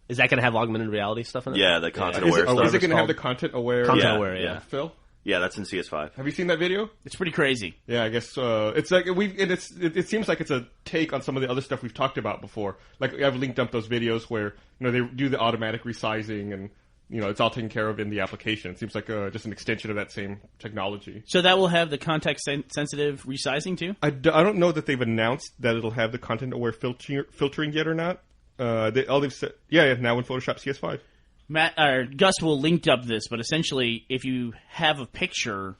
Is that going to have augmented reality stuff in it? Yeah, the content-aware stuff. Is it going to have the content-aware? Content-aware, yeah. Phil? Yeah, that's in CS5. Have you seen that video? It's pretty crazy. Yeah, I guess it's like it seems like it's a take on some of the other stuff we've talked about before. Like I've linked up those videos where they do the automatic resizing and it's all taken care of in the application. It seems like just an extension of that same technology. So that will have the context-sensitive resizing too? I don't know that they've announced that it'll have the content-aware filtering yet or not. They've said, now in Photoshop CS5. Matt or Gus will link up this, but essentially, if you have a picture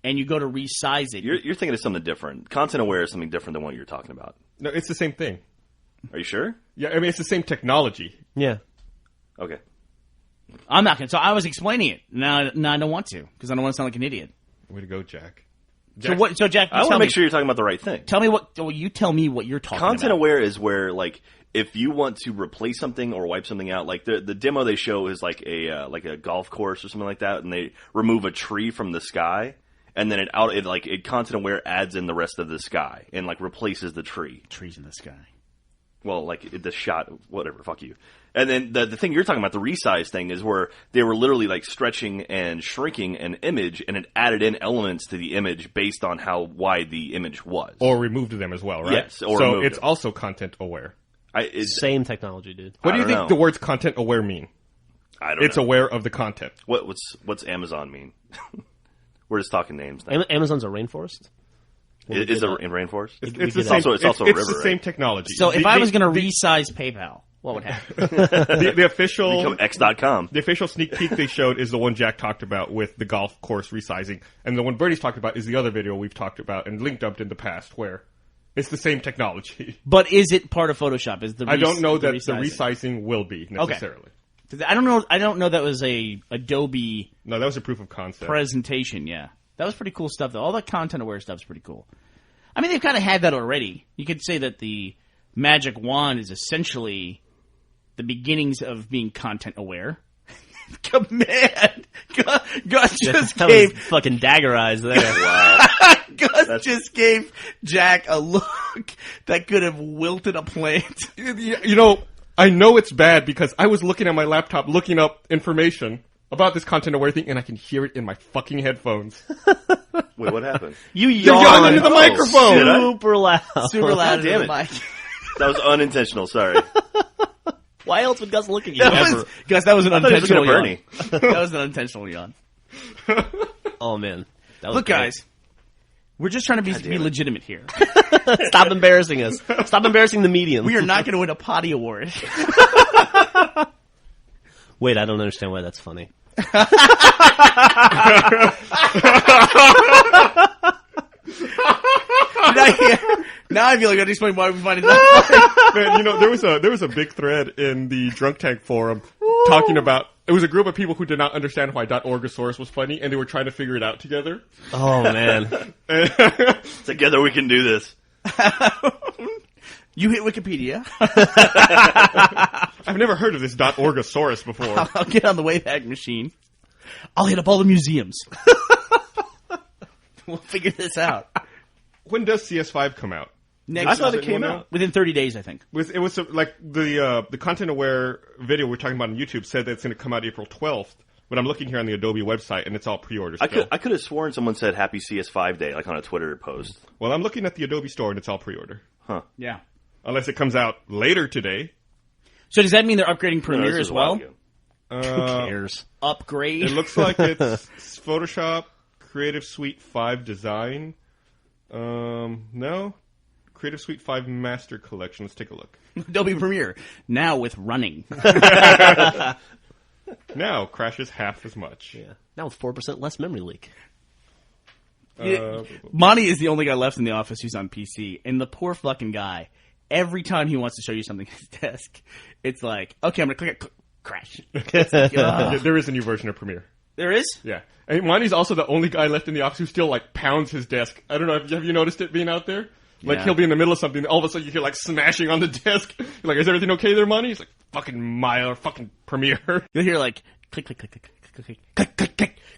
and you go to resize it, you're thinking of something different. Content aware is something different than what you're talking about. No, it's the same thing. Are you sure? Yeah, I mean it's the same technology. Yeah. Okay. I'm not going to. So I was explaining it. Now I don't want to because I don't want to sound like an idiot. Way to go, Jack. So Jack, I want to make sure you're talking about the right thing. Tell me what. Well, you tell me what you're talking about. Content aware is where like. If you want to replace something or wipe something out, like the demo they show is like a golf course or something like that, and they remove a tree from the sky, and then it content aware adds in the rest of the sky and like replaces the tree. Trees in the sky. Well, like the shot, whatever. Fuck you. And then the thing you're talking about, the resize thing, is where they were literally like stretching and shrinking an image, and it added in elements to the image based on how wide the image was, or removed them as well, right? Yes. So it's also content aware. Same technology, dude. What do you think the words content aware mean? I don't know. It's aware of the content. What's Amazon mean? We're just talking names now. Amazon's a rainforest? Is it in rainforest? It's the same. It's also a river, the same technology. So if I was going to resize PayPal, what would happen? the official become X.com. The official sneak peek they showed is the one Jack talked about with the golf course resizing, and the one Bernie's talked about is the other video we've talked about and linked up in the past where. It's the same technology. But is it part of Photoshop? I don't know that the resizing will be necessarily. Okay. I don't know that was a Adobe. No, that was a proof of concept Presentation, yeah. That was pretty cool stuff, though. All that content-aware stuff is pretty cool. I mean, they've kind of had that already. You could say that the Magic Wand is essentially the beginnings of being content-aware. Man, Gus just gave fucking dagger eyes there. Wow. Gus just gave Jack a look that could have wilted a plant. I know it's bad because I was looking at my laptop looking up information about this content-aware thing, and I can hear it in my fucking headphones. Wait, what happened? You yawned into the microphone. Super loud. Super loud. Damn it. Mic. That was unintentional. Sorry. Why else would Gus look at you? Gus, that was an unintentional yawn. Bernie. That was an unintentional yawn. Oh, man. Look, guys. We're just trying to be legitimate here. Stop embarrassing us. Stop embarrassing the medium. We are not going to win a potty award. Wait, I don't understand why that's funny. Now I feel like I gotta explain why we find it that funny. Man, there was a big thread in the Drunk Tank forum talking about. It was a group of people who did not understand why .orgosaurus was funny, and they were trying to figure it out together. Oh man! Together we can do this. You hit Wikipedia. I've never heard of this .orgosaurus before. I'll get on the Wayback Machine. I'll hit up all the museums. We'll figure this out. When does CS5 come out? I thought it came out within 30 days, I think. It was like the Content Aware video we're talking about on YouTube said that it's going to come out April 12th. But I'm looking here on the Adobe website, and it's all pre-orders. I could have sworn someone said Happy CS5 Day, like on a Twitter post. Well, I'm looking at the Adobe store, and it's all pre-order. Huh. Yeah. Unless it comes out later today. So does that mean they're upgrading Premiere this as was a while well? ago. Who cares? Upgrade? It looks like it's Photoshop, Creative Suite 5 Design. No. Creative Suite 5 Master Collection. Let's take a look. Adobe Premiere. Now with running. Now crashes half as much. Yeah. Now with 4% less memory leak. Monty is the only guy left in the office who's on PC, and the poor fucking guy, every time he wants to show you something at his desk, it's like, okay, I'm going to click it, crash. It's like, Yeah, there is a new version of Premiere. There is? Yeah. And Monty's also the only guy left in the office who still, like, pounds his desk. I don't know, have you noticed it being out there? Like, Yeah. he'll be in the middle of something, all of a sudden you hear, like, smashing on the desk. You're like, is everything okay there, Monty? He's like, fucking Maya, fucking Premiere. You'll hear like, click, click, click, click, click, click, click, click,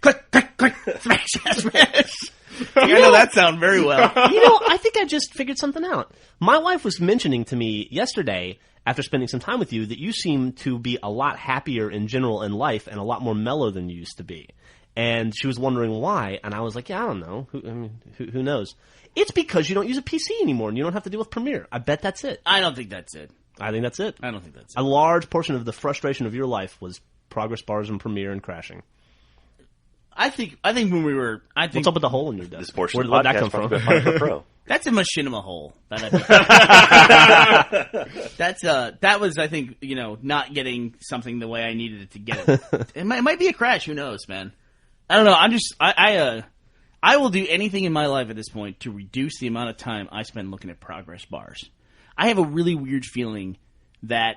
click, click, click, click, smash, smash. I know that sound very well. I think I just figured something out. My wife was mentioning to me yesterday, after spending some time with you, that you seem to be a lot happier in general in life and a lot more mellow than you used to be. And she was wondering why, and I was like, yeah, I don't know. Who knows? It's because you don't use a PC anymore and you don't have to deal with Premiere. I bet that's it. I don't think that's it. I think that's it. I don't think that's it. A large portion of the frustration of your life was progress bars and Premiere and crashing. I think when we were, What's up with the hole in your desk? This portion Where of did the that podcast come brought from? to you by Final Cut Pro. that's a machinima hole. That was, I think, not getting something the way I needed it to get it. It might be a crash. Who knows, man? I don't know. I will do anything in my life at this point to reduce the amount of time I spend looking at progress bars. I have a really weird feeling that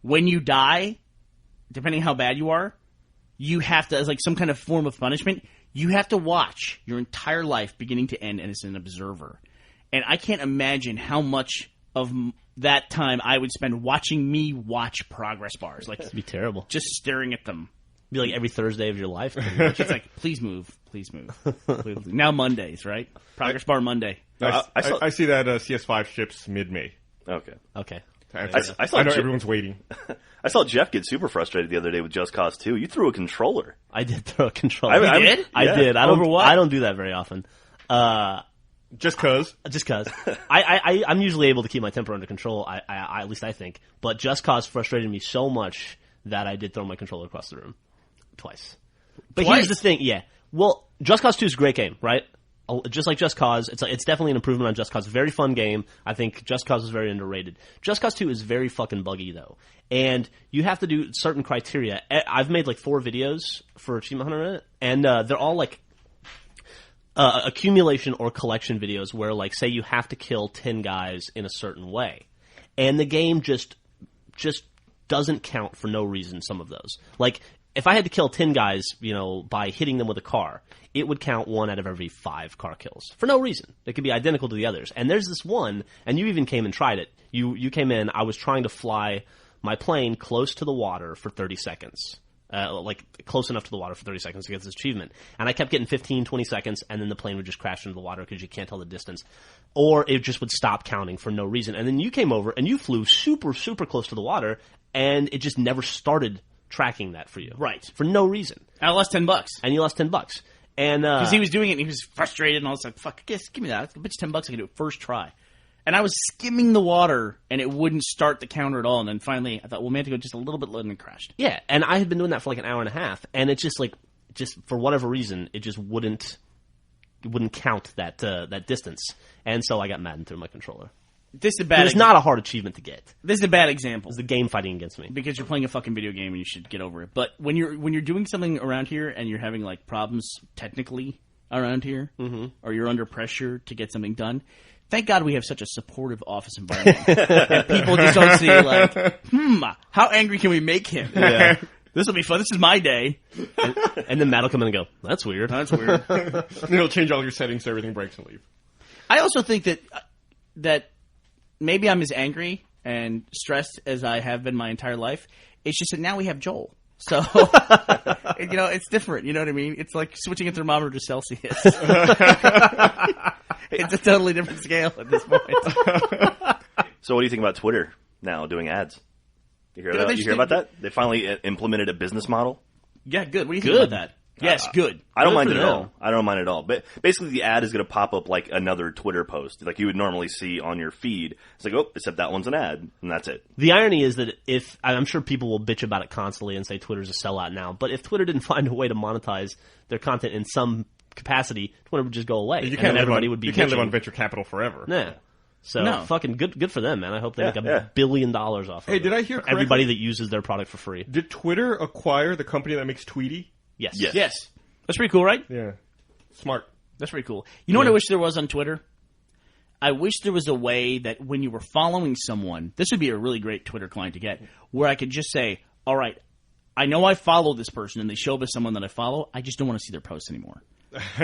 when you die, depending how bad you are, you have to, as like some kind of form of punishment, you have to watch your entire life beginning to end as an observer. And I can't imagine how much of that time I would spend watching me watch progress bars. Like, It'd be terrible. just staring at them. Be like every Thursday of your life. It's like, please move. Please move. Please move. Now Mondays, right? Progress bar Monday. I see that CS5 ships mid-May. Okay. Okay. I know everyone's waiting. I saw Jeff get super frustrated the other day with Just Cause 2. You threw a controller. I did throw a controller. I did? I Yeah. did. Over what? I don't do that very often. Just cause. Just cause. I'm usually able to keep my temper under control. I at least I think. But Just Cause frustrated me so much that I did throw my controller across the room. Twice. But Twice? here's the thing, yeah. Well, Just Cause 2 is a great game, right? Just like Just Cause, it's definitely an improvement on Just Cause. Very fun game. I think Just Cause is very underrated. Just Cause 2 is very fucking buggy, though. And you have to do certain criteria. I've made like 4 videos for Achievement Hunter in it, and they're all like accumulation or collection videos where, like, say you have to kill 10 guys in a certain way. And the game just doesn't count for no reason, some of those. Like, if I had to kill 10 guys, by hitting them with a car, it would count 1 out of every 5 car kills. For no reason. It could be identical to the others. And there's this one, and you even came and tried it. You came in, I was trying to fly my plane close to the water for 30 seconds. Like, close enough to the water for 30 seconds to get this achievement. And I kept getting 15, 20 seconds, and then the plane would just crash into the water because you can't tell the distance. Or it just would stop counting for no reason. And then you came over, and you flew super, super close to the water, and it just never started tracking that for you. Right. For no reason. I lost $10. And you lost $10. And Because he was doing it and he was frustrated and I was like, fuck, give me that. I bet you $10 I can do it first try. And I was skimming the water and it wouldn't start the counter at all. And then finally I thought, well, man, to go just a little bit lower and it crashed. Yeah, and I had been doing that for like an hour and a half, and it's just for whatever reason, it just wouldn't count that distance. And so I got mad and threw my controller. This is a But bad it's not a hard achievement to get. This is a bad example. It's the game fighting against me. Because you're playing a fucking video game and you should get over it. But when you're doing something around here and you're having like problems technically around here, or you're under pressure to get something done, thank God we have such a supportive office environment. And people just don't see like, how angry can we make him? Yeah. This will be fun. This is my day. And then Matt will come in and go, that's weird. That's weird. It'll change all your settings so everything breaks and leave. I also think that maybe I'm as angry and stressed as I have been my entire life. It's just that now we have Joel. So, it's different. You know what I mean? It's like switching a thermometer to Celsius. It's a totally different scale at this point. So what do you think about Twitter now doing ads? You hear, Yeah, you hear about that? They finally implemented a business model. Yeah, good. What do you think about that? Yes, good. I don't Good mind for it at them. all. I don't mind it at all. But basically, the ad is going to pop up like another Twitter post, like you would normally see on your feed. It's like, oh, except that one's an ad, and that's it. The irony is that if I'm sure people will bitch about it constantly and say Twitter's a sellout now, but if Twitter didn't find a way to monetize their content in some capacity, Twitter would just go away, You and can't, live everybody on, would be. you can't live bitching. on venture capital forever. Yeah. So No. fucking good for them, man. I hope they make Yeah. $1 billion off of Hey, it. did I hear for everybody correctly? that uses their product for free? Did Twitter acquire the company that makes Tweety? Yes. Yes. Yes. That's pretty cool, right? Yeah. Smart. That's pretty cool. You know what I wish there was on Twitter? I wish there was a way that when you were following someone, this would be a really great Twitter client to get, where I could just say, all right, I know I follow this person and they show up as someone that I follow. I just don't want to see their posts anymore.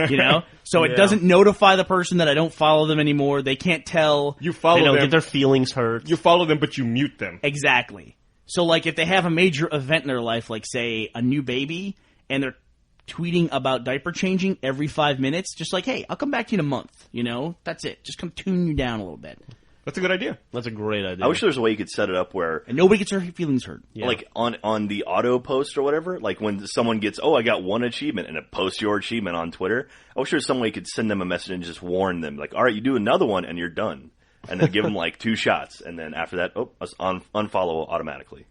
You know? So it doesn't notify the person that I don't follow them anymore. They can't tell. You They follow don't them. get their feelings hurt. You follow them, but you mute them. Exactly. So, like, if they have a major event in their life, like, say, a new baby, and they're tweeting about diaper changing every 5 minutes, just like, hey, I'll come back to you in a month. You know? That's it. Just come tune you down a little bit. That's a good idea. That's a great idea. I wish there was a way you could set it up where, And nobody gets their feelings hurt. Yeah. like on the auto post or whatever, like when someone gets, oh, I got one achievement, and it posts your achievement on Twitter. I wish there was some way you could send them a message and just warn them, like, all right, you do another one and you're done, and then give them like 2 shots, and then after that, unfollow automatically.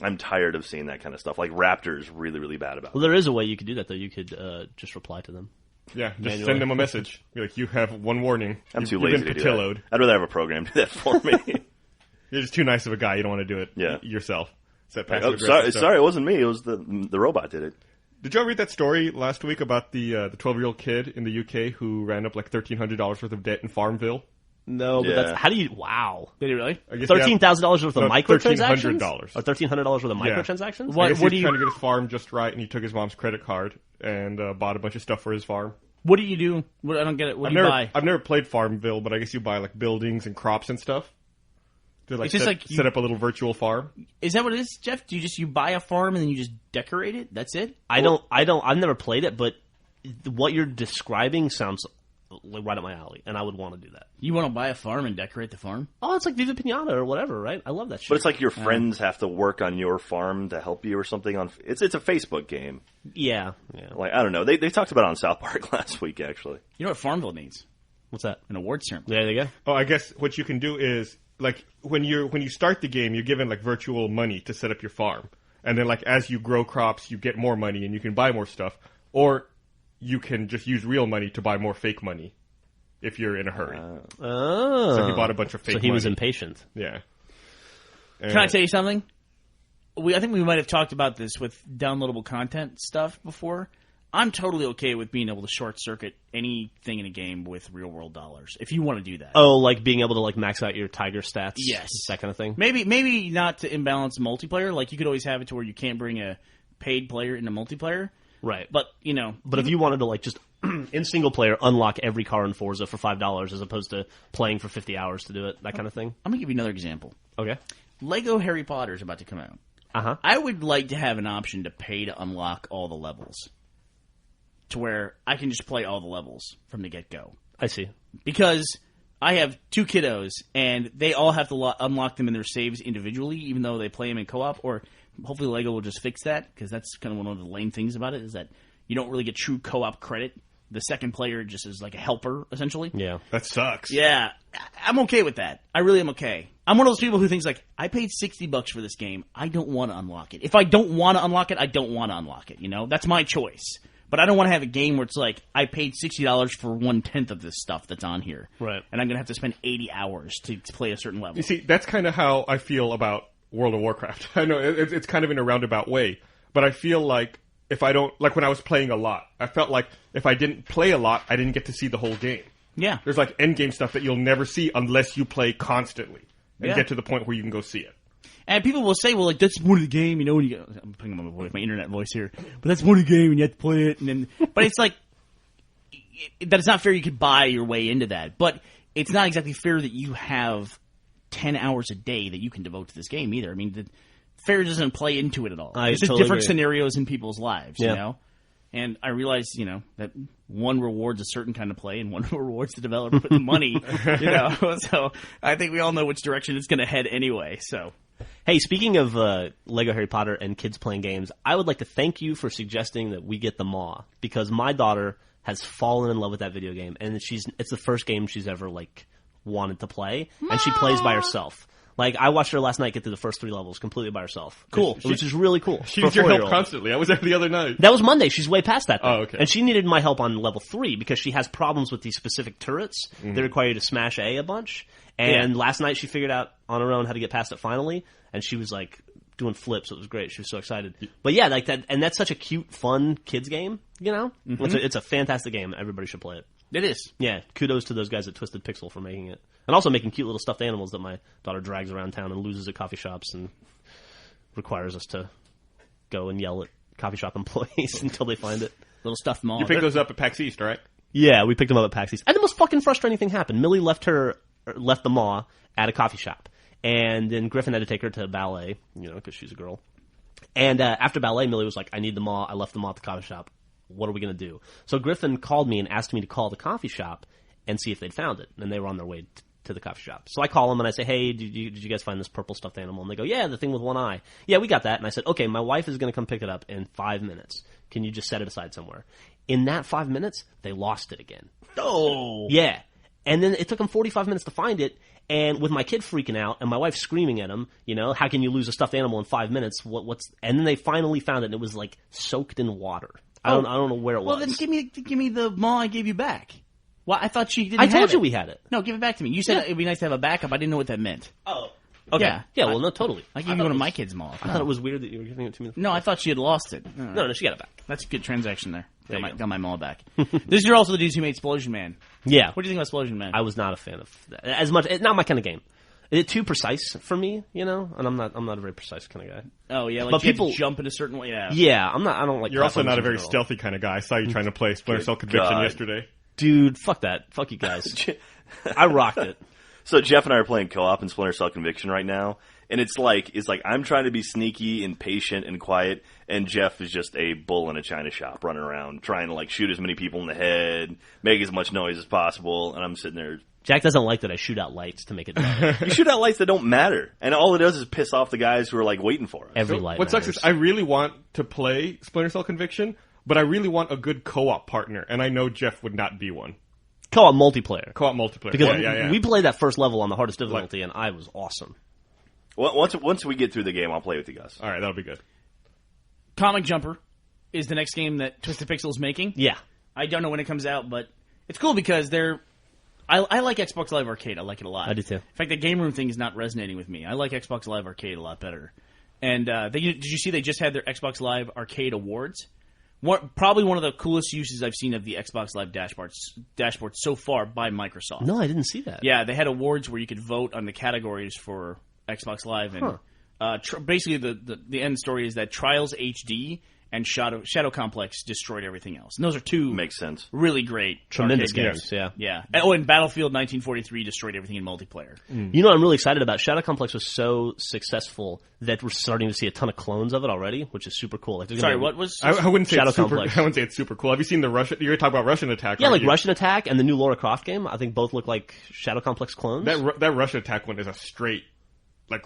I'm tired of seeing that kind of stuff. Like Raptor's really, really bad about it. Well, there is a way you could do that, though. You could just reply to them. Yeah, just Manually. send them a message. Be like, you have one warning. I'm too You've lazy been to do Patillo'd. that. I'd rather have a program do that for me. You're just too nice of a guy. You don't want to do it Yeah. yourself. It's that Oh, passive-aggressive sorry, stuff. sorry, it wasn't me. It was the robot did it. Did y'all read that story last week about the 12-year-old kid in the UK who ran up like $1,300 worth of debt in Farmville? No, but Yeah. that's how do you? Wow, Did he really? I guess he had- $13,000 worth of No, microtransactions, $1,300. or $1,300 worth of Yeah. microtransactions. What- I guess what he do was you- trying to get his farm just right, and he took his mom's credit card and bought a bunch of stuff for his farm. What do you do? What, I don't get it. What do you buy? I've never played Farmville, but I guess you buy like buildings and crops and stuff. To like, It's just like you- set up a little virtual farm. Is that what it is, Jeff? Do you buy a farm and then you just decorate it? That's it? I've never played it, but what you're describing sounds like right up my alley, and I would want to do that. You want to buy a farm and decorate the farm? Oh, it's like Viva Pinata or whatever, right? I love that shit. But it's like your friends have to work on your farm to help you or something. It's a Facebook game. yeah. Like, I don't know. They talked about it on South Park last week, actually. You know what Farmville needs? What's that? An award ceremony. There you go. Oh, I guess what you can do is like when you start the game, you're given like virtual money to set up your farm, and then like as you grow crops, you get more money and you can buy more stuff, or you can just use real money to buy more fake money if you're in a hurry. Oh, So he bought a bunch of fake so he was money. impatient. Yeah. Can I tell you something? I think we might have talked about this with downloadable content stuff before. I'm totally okay with being able to short circuit anything in a game with real world dollars if you want to do that. Oh, like being able to like max out your tiger stats. Yes. that kind of thing. Maybe not to imbalance multiplayer. Like you could always have it to where you can't bring a paid player into multiplayer. Right. But you know, But if you wanted to like just in single player unlock every car in Forza for $5 as opposed to playing for 50 hours to do it, that kind of thing. I'm gonna give you another example. Okay. Lego Harry Potter is about to come out. Uh-huh. I would like to have an option to pay to unlock all the levels, to where I can just play all the levels from the get go. I see. Because I have 2 kiddos, and they all have to unlock them in their saves individually, even though they play them in co-op. Or hopefully Lego will just fix that, because that's kind of one of the lame things about it, is that you don't really get true co-op credit. The second player just is like a helper, essentially. Yeah. That sucks. Yeah, I'm okay with that. I really am okay. I'm one of those people who thinks like, I paid $60 for this game. I don't want to unlock it. If I don't want to unlock it, I don't want to unlock it. You know, that's my choice. But I don't want to have a game where it's like, I paid $60 for 1/10 of this stuff that's on here. Right. And I'm going to have to spend 80 hours to play a certain level. You see, that's kind of how I feel about World of Warcraft. I know it's kind of in a roundabout way, but I feel like if I don't, like when I was playing a lot, I felt like if I didn't play a lot, I didn't get to see the whole game. Yeah. There's like end game stuff that you'll never see unless you play constantly and Yeah. get to the point where you can go see it. And people will say, well, like, that's one of the game, you know, when you go, I'm putting on my voice, my internet voice here, but that's one of the game and you have to play it. And then, but it's like, that it's not fair you could buy your way into that. But it's not exactly fair that you have 10 hours a day that you can devote to this game either. I mean, fair doesn't play into it at all. I It's just totally different agree. scenarios in people's lives, Yeah. you know? And I realized, that one rewards a certain kind of play and one rewards the developer with the money, So I think we all know which direction it's going to head anyway, so. Hey, speaking of Lego Harry Potter and kids playing games, I would like to thank you for suggesting that we get the Maw, because my daughter has fallen in love with that video game, and it's the first game she's ever, wanted to play, and she plays by herself. I watched her last night get through the first 3 levels completely by herself. Cool. Which is really cool. She needs your help constantly. I was there the other night. That was Monday. She's way past that. Oh, okay. And she needed my help on level 3 because she has problems with these specific turrets. They require you to smash A a bunch. And last night she figured out on her own how to get past it finally. And she was doing flips. It was great. She was so excited. But yeah, that, and that's such a cute, fun kids game, It's a fantastic game. Everybody should play it. It is. Yeah, kudos to those guys at Twisted Pixel for making it. And also making cute little stuffed animals that my daughter drags around town and loses at coffee shops and requires us to go and yell at coffee shop employees until they find it. Little stuffed Maw. You picked those up at PAX East, right? Yeah, we picked them up at PAX East. And the most fucking frustrating thing happened. Millie left the Maw at a coffee shop. And then Griffin had to take her to ballet, because she's a girl. And after ballet, Millie was like, I need the Maw. I left the Maw at the coffee shop. What are we going to do? So Griffin called me and asked me to call the coffee shop and see if they'd found it. And they were on their way to the coffee shop. So I call them and I say, hey, did you guys find this purple stuffed animal? And they go, yeah, the thing with one eye. Yeah, we got that. And I said, okay, my wife is going to come pick it up in 5 minutes. Can you just set it aside somewhere? In that 5 minutes, they lost it again. Oh. Yeah. And then it took them 45 minutes to find it. And with my kid freaking out and my wife screaming at him, how can you lose a stuffed animal in 5 minutes? And then they finally found it and it was soaked in water. I don't know where it was. Well, then give me the Maw I gave you back. Well, I thought she didn't I have told you it. we had it. No, give it back to me. You said it'd be nice to have a backup. I didn't know what that meant. Oh. Okay. Yeah, well, no, totally. I gave you one of my kids' Maw. I thought it was weird that you were giving it to me. No, I thought she had lost it. No, she got it back. That's a good transaction there. Got my Maw back. These are also the dudes who made Explosion Man. Yeah. What do you think about Explosion Man? I was not a fan of that. As much, not my kind of game. It's too precise for me, and I'm not a very precise kind of guy. Oh yeah, but people jump in a certain way. Yeah. Yeah, I don't like. You're also not a very stealthy kind of guy. I saw you trying to play Splinter Cell Conviction yesterday. Dude, fuck that. Fuck you guys. I rocked it. So Jeff and I are playing co-op in Splinter Cell Conviction right now, and it's like I'm trying to be sneaky and patient and quiet, and Jeff is just a bull in a china shop running around trying to shoot as many people in the head, make as much noise as possible, and I'm sitting there. Jack doesn't like that I shoot out lights to make it better. You shoot out lights that don't matter, and all it does is piss off the guys who are waiting for us. Every light What matters. sucks is I really want to play Splinter Cell Conviction, but I really want a good co-op partner, and I know Jeff would not be one. Co-op multiplayer. Co-op multiplayer. Because we played that first level on the hardest difficulty, and I was awesome. Well, once we get through the game, I'll play with you guys. All right, that'll be good. Comic Jumper is the next game that Twisted Pixel is making. Yeah. I don't know when it comes out, but it's cool because I like Xbox Live Arcade. I like it a lot. I do too. In fact, the game room thing is not resonating with me. I like Xbox Live Arcade a lot better. And did you see they just had their Xbox Live Arcade Awards? Probably one of the coolest uses I've seen of the Xbox Live dashboard so far by Microsoft. No, I didn't see that. Yeah, they had awards where you could vote on the categories for Xbox Live, and basically the end story is that Trials HD and Shadow Complex destroyed everything else. And those are two makes sense. Really great, tremendous games. Yeah. And Battlefield 1943 destroyed everything in multiplayer. You know what I'm really excited about? Shadow Complex was so successful that we're starting to see a ton of clones of it already, which is super cool. Sorry, what was? I wouldn't say Shadow it's super. Complex. I wouldn't say it's super cool. Have you seen the Russian? You're talking about Russian Attack. Yeah, aren't you? Russian Attack and the new Lara Croft game. I think both look like Shadow Complex clones. That Russian Attack one is a straight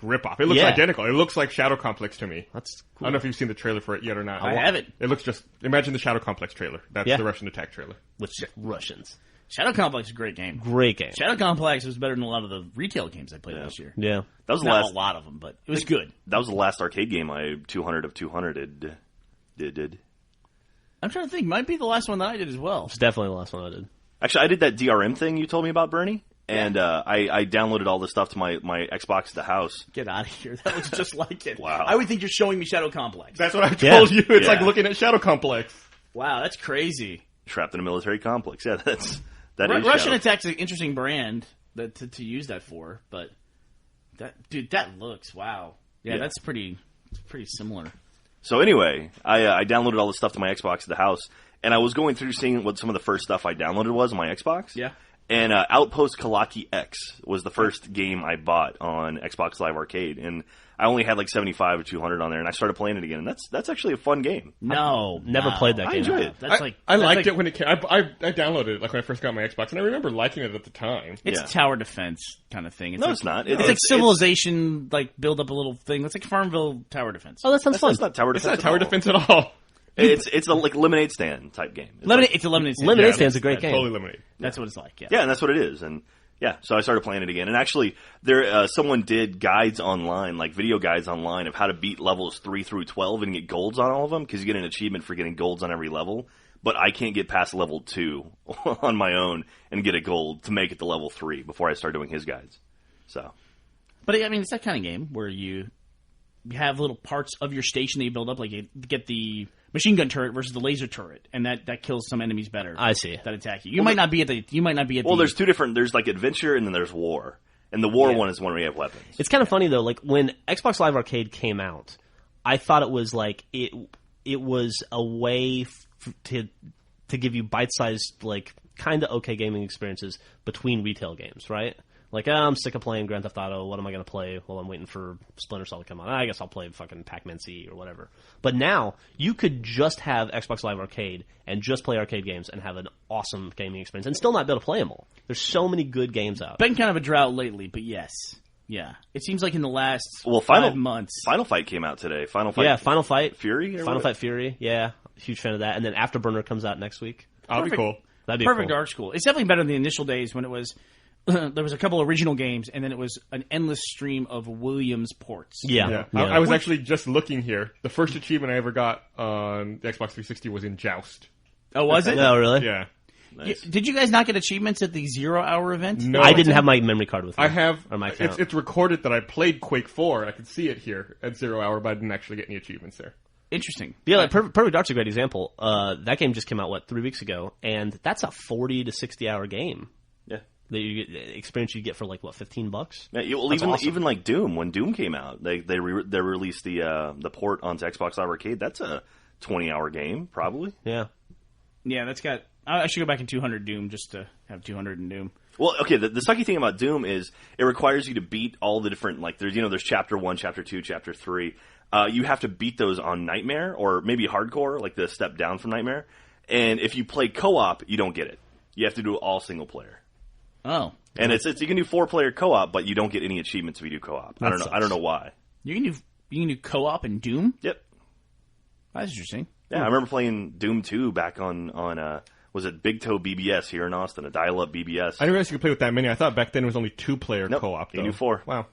rip-off. It looks identical. It looks like Shadow Complex to me. That's I cool. don't know if you've seen the trailer for it yet or not. I haven't. It looks just... Imagine the Shadow Complex trailer. That's the Russian Attack trailer. With Russians. Shadow Complex is a great game. Great game. Shadow Complex was better than a lot of the retail games I played last year. Yeah. That was Not a lot of them, but it was good. That was the last arcade game I 200 of 200 did. I'm trying to think. Might be the last one that I did as well. It's definitely the last one I did. Actually, I did that DRM thing you told me about, Bernie. And I downloaded all the stuff to my Xbox at the house. Get out of here. That looks just like it. Wow. I would think you're showing me Shadow Complex. That's what I told you. It's like Yeah. looking at Shadow Complex. Wow, that's crazy. Trapped in a military complex. Yeah, that is Russian Shadow. Attack's an interesting brand to use that for, but that looks wow. Yeah, that's pretty similar. So anyway, I downloaded all the stuff to my Xbox at the house, and I was going through seeing what some of the first stuff I downloaded was on my Xbox. Yeah. And Outpost Kalaki X was the first game I bought on Xbox Live Arcade, and I only had like 75 or 200 on there, and I started playing it again, and that's actually a fun game. Never played that game. I enjoy it. I liked it when it came. I downloaded it like when I first got my Xbox, and I remember liking it at the time. It's a tower defense kind of thing. It's not. It's like Civilization, like build up a little thing. It's like Farmville tower defense. Oh, that sounds fun. It's not tower It's defense. not tower defense at all. It's a like lemonade stand type game. It's a lemonade stand. Lemonade Stand's a great game. Totally lemonade. That's what it's like. Yeah. Yeah, and that's what it is. And yeah, so I started playing it again. And actually, someone did guides online, like video guides online, of how to beat levels 3 through 12 and get golds on all of them, because you get an achievement for getting golds on every level. But I can't get past level 2 on my own and get a gold to make it to level 3 before I start doing his guides. So, But I mean, it's that kind of game where you have little parts of your station that you build up, like you get the machine gun turret versus the laser turret, and that kills some enemies better. I see. That attack you. You might not be at the. Well, there's two different. There's like adventure, and then there's war. And the war one is one where you have weapons. It's kind of funny though. Like when Xbox Live Arcade came out, I thought it was like it was a way to give you bite-sized, like kind of okay gaming experiences between retail games, right? Like, I'm sick of playing Grand Theft Auto. What am I going to play while I'm waiting for Splinter Cell to come out? I guess I'll play fucking Pac-Man C or whatever. But now, you could just have Xbox Live Arcade and just play arcade games and have an awesome gaming experience and still not be able to play them all. There's so many good games out. Been kind of a drought lately, but yes. Yeah. It seems like in the last 5 months. Final Fight came out today. Final Fight Fury? Final Fight Fury, yeah. Huge fan of that. And then Afterburner comes out next week. That'll be cool. That'd be Perfect cool. Dark School. It's definitely better than the initial days when it was... there was a couple original games, and then it was an endless stream of Williams ports. Yeah. I was actually just looking here. The first achievement I ever got on the Xbox 360 was in Joust. Oh, was it? No, really? Yeah. Nice. Did you guys not get achievements at the 0 hour event? No. I didn't have my memory card with me. I have. Or my account. It's recorded that I played Quake 4. I could see it here at 0 hour, but I didn't actually get any achievements there. Interesting. Yeah, like Perfect Dark's a great example. That game just came out, 3 weeks ago, and that's a 40 to 60 hour game. Yeah. The experience you get for $15? Yeah, Awesome. even like Doom, when Doom came out, they released the port onto Xbox Live Arcade. That's a 20-hour game, probably. Yeah. Yeah, that's got... I should go back in 200 Doom just to have 200 in Doom. Well, okay, the sucky thing about Doom is it requires you to beat all the different, like, there's Chapter 1, Chapter 2, Chapter 3. You have to beat those on Nightmare, or maybe Hardcore, like the step down from Nightmare. And if you play co-op, you don't get it. You have to do it all single player. Oh. And it's you can do 4-player co-op, but you don't get any achievements if you do co-op. I don't know why. You can do co-op in Doom? Yep. That's interesting. Yeah, I remember playing Doom 2 back on was it Big Toe BBS here in Austin, a dial-up BBS. I didn't realize you could play with that many. I thought back then it was only 2-player Nope, co-op. You do 4. Wow.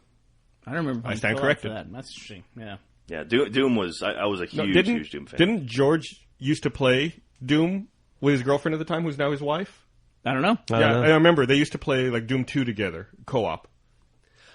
I don't remember. I stand co-op corrected. for that. That's interesting. Yeah. Yeah, Doom was I was a huge Doom fan. Didn't George used to play Doom with his girlfriend at the time, who's now his wife? I don't know. I remember they used to play like Doom 2 together, co-op.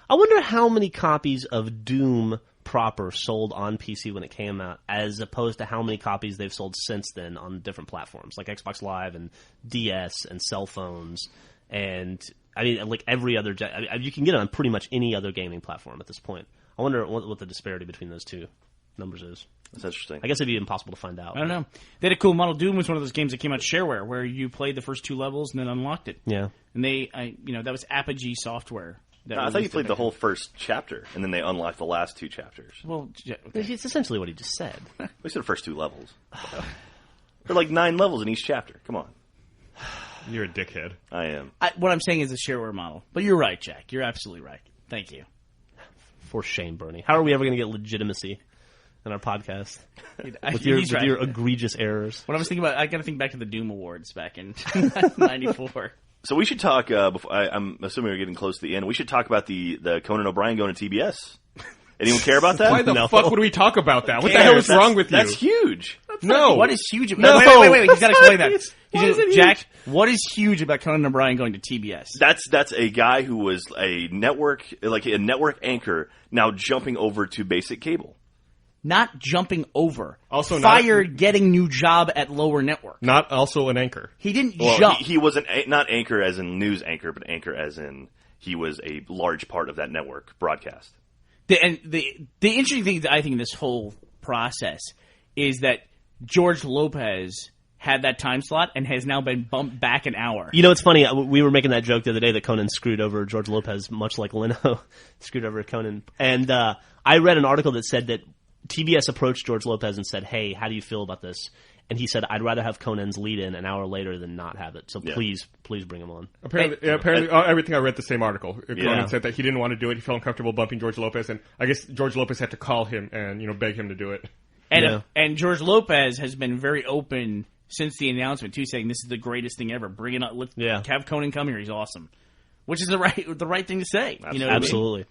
I wonder how many copies of Doom proper sold on PC when it came out, as opposed to how many copies they've sold since then on different platforms, like Xbox Live and DS and cell phones. And, I mean, like every other... you can get it on pretty much any other gaming platform at this point. I wonder what the disparity between those two numbers is. That's interesting. I guess it'd be impossible to find out. I don't know. They had a cool model. Doom was one of those games that came out shareware, where you played the first 2 levels and then unlocked it. Yeah. And that was Apogee Software. I thought you played the whole first chapter, and then they unlocked the last 2 chapters. Well, yeah, okay. It's essentially what he just said. We said the first 2 levels. There are like 9 levels in each chapter. Come on. You're a dickhead. I am. What I'm saying is a shareware model. But you're right, Jack. You're absolutely right. Thank you. For shame, Bernie. How are we ever going to get legitimacy in our podcast? With He's right. your egregious errors. What I was thinking about, I got to think back to the Doom Awards back in 94. So we should talk, I'm assuming we're getting close to the end, we should talk about the Conan O'Brien going to TBS. Anyone care about that? Why the No. fuck would we talk about that? What the hell is wrong with you? That's huge. No. What is huge about... No. Wait. He's got to explain that. Why is it Jack, what is huge about Conan O'Brien going to TBS? That's a guy who was a network anchor, now jumping over to basic cable. Not jumping over. Also not- fired, getting new job at lower network. Not also an anchor. He didn't Well, jump. he wasn't not anchor as in news anchor, but anchor as in he was a large part of that network broadcast. The interesting thing that I think in this whole process is that George Lopez had that time slot and has now been bumped back an hour. You know, it's funny. We were making that joke the other day that Conan screwed over George Lopez, much like Leno screwed over Conan. And I read an article that said that TBS approached George Lopez and said, "Hey, how do you feel about this?" And he said, "I'd rather have Conan's lead-in an hour later than not have it. So please bring him on." Apparently, everything I read the same article. Conan said that he didn't want to do it. He felt uncomfortable bumping George Lopez, and I guess George Lopez had to call him and beg him to do it. And George Lopez has been very open since the announcement too, saying this is the greatest thing ever. Bring it up. Let's have Conan come here. He's awesome, which is the right thing to say. Absolutely. You know what Absolutely. I mean?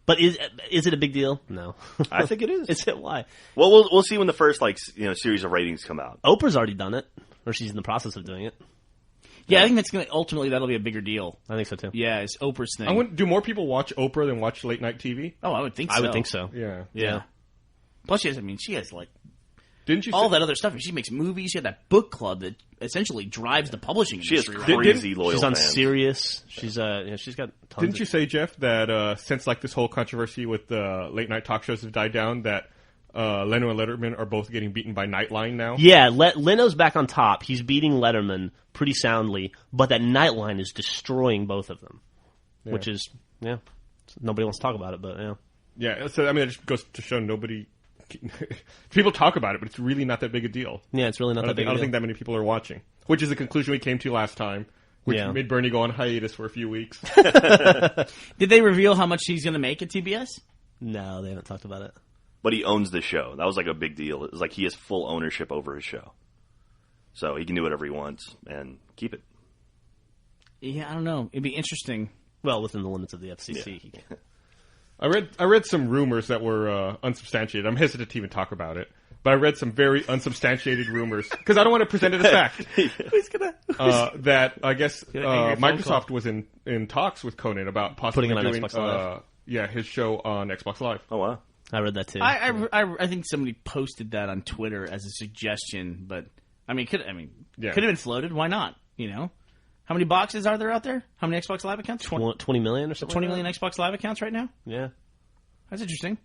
But is it a big deal? No. I think it is. Is it? Why? Well, we'll see when the first series of ratings come out. Oprah's already done it, or she's in the process of doing it. Yeah, I think that's ultimately that'll be a bigger deal. I think so too. Yeah, it's Oprah's thing. Do more people watch Oprah than watch late night TV? Oh, I would think so. I would think so. Yeah. Plus, she has like Didn't you all that other stuff. She makes movies. She had that book club that essentially drives the publishing She has industry. crazy loyal She's on fans. Sirius. She's she's got tons. Didn't you say, Jeff, that since like this whole controversy with late night talk shows have died down, that Leno and Letterman are both getting beaten by Nightline now? Yeah, Leno's back on top. He's beating Letterman pretty soundly, but that Nightline is destroying both of them, which is nobody wants to talk about it, but yeah. Yeah, so I mean, it just goes to show nobody. People talk about it, but it's really not that big a deal. Yeah, it's really not that big a deal. I don't think that many people are watching, which is the conclusion we came to last time, which made Bernie go on hiatus for a few weeks. Did they reveal how much he's going to make at TBS? No, they haven't talked about it. But he owns the show. That was like a big deal. It was like he has full ownership over his show. So he can do whatever he wants and keep it. Yeah, I don't know. It'd be interesting. Well, within the limits of the FCC. Yeah. I read some rumors that were unsubstantiated. I'm hesitant to even talk about it, but I read some very unsubstantiated rumors because I don't want to present it as fact. Who's gonna? That I guess angry phone Microsoft was in talks with Conan about possibly Putting it on doing Xbox Live. his show on Xbox Live. Oh, wow. I read that too. I think somebody posted that on Twitter as a suggestion, but I mean, could have been floated. Why not? You know, how many boxes are there out there? How many Xbox Live accounts? 20 million or something. 20 million Xbox Live accounts right now. Yeah, that's interesting.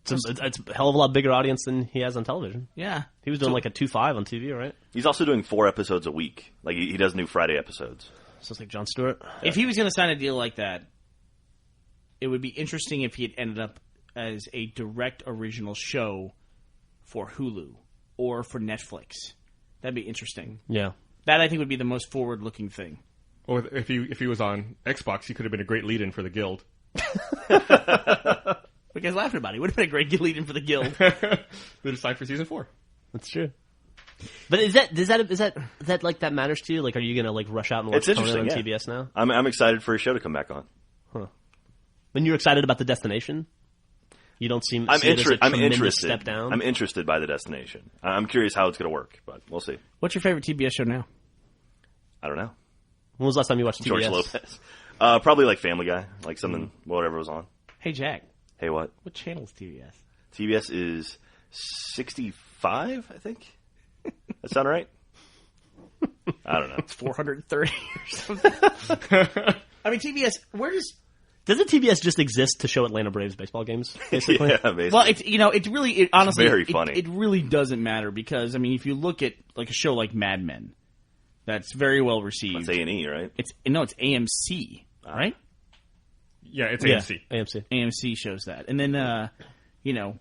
it's a hell of a lot bigger audience than he has on television. Yeah, he was doing like a 2.5 on TV, right? He's also doing 4 episodes a week. Like he does new Friday episodes. So it's like Jon Stewart. If he was going to sign a deal like that, it would be interesting if he had ended up as a direct original show for Hulu or for Netflix. That'd be interesting. Yeah, that I think would be the most forward-looking thing. Or if he was on Xbox, he could have been a great lead-in for the Guild. You guys laughing about it. Would have been a great lead-in for the Guild. They just signed for season 4. that's true. But is that like that matters to you? Like, are you gonna like rush out and watch Conan on TBS now? I'm excited for his show to come back on. When you're excited about the destination, you don't seem. I'm interested. Step down. I'm interested by the destination. I'm curious how it's going to work, but we'll see. What's your favorite TBS show now? I don't know. When was the last time you watched TBS? George Lopez. Probably like Family Guy, like something, whatever was on. Hey, Jack. Hey, what? What channel is TBS? TBS is 65, I think. That sound right? I don't know. It's 430 or something. I mean, TBS. Doesn't TBS just exist to show Atlanta Braves baseball games? Basically, Yeah, basically. Well, it's honestly very funny. It really doesn't matter because I mean, if you look at like a show like Mad Men, that's very well received. It's A&E, right? It's AMC, right? Yeah, it's AMC. AMC. AMC shows that, and then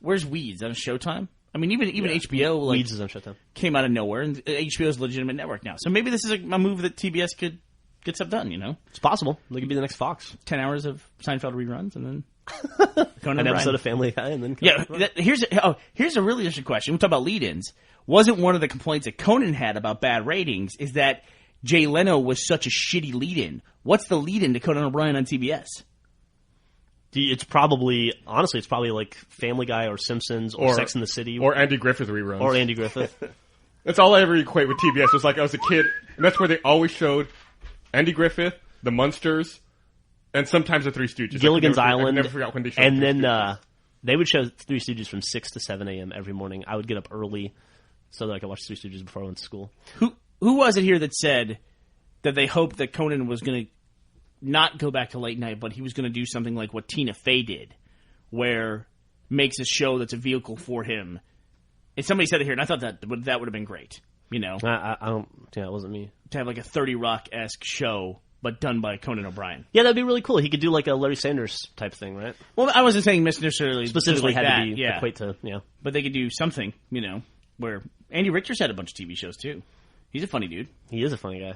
where's Weeds on Showtime? I mean, even HBO Weeds is on Showtime. Came out of nowhere, and HBO's a legitimate network now. So maybe this is a move that TBS could get stuff done. You know, It's possible. They could be the next Fox. 10 hours of Seinfeld reruns, and then Conan An O'Brien. episode of Family Guy, and then Here's a really interesting question. We talk about lead-ins. Wasn't one of the complaints that Conan had about bad ratings is that Jay Leno was such a shitty lead-in? What's the lead-in to Conan O'Brien on TBS? It's probably like Family Guy or Simpsons or Sex and the City or Andy Griffith reruns. or Andy Griffith. That's all I ever equate with TBS. It was like I was a kid, and that's where they always showed Andy Griffith, the Munsters, and sometimes the Three Stooges. Gilligan's Island. I never forgot when they showed and Three then Stooges. they would show Three Stooges from 6 to 7 a.m. every morning. I would get up early so that I could watch Three Stooges before I went to school. Who was it here that said that they hoped that Conan was going to not go back to late night, but he was going to do something like what Tina Fey did, where makes a show that's a vehicle for him? And somebody said it here, and I thought that would have been great. You know, I don't. Yeah, it wasn't me. to have like a 30 Rock-esque show, but done by Conan O'Brien. Yeah, that'd be really cool. He could do like a Larry Sanders type thing, right? Well, I wasn't saying necessarily Specifically like had that, to be equate to, yeah. But they could do something, you know, where Andy Richter's had a bunch of TV shows too. He's a funny dude. He is a funny guy.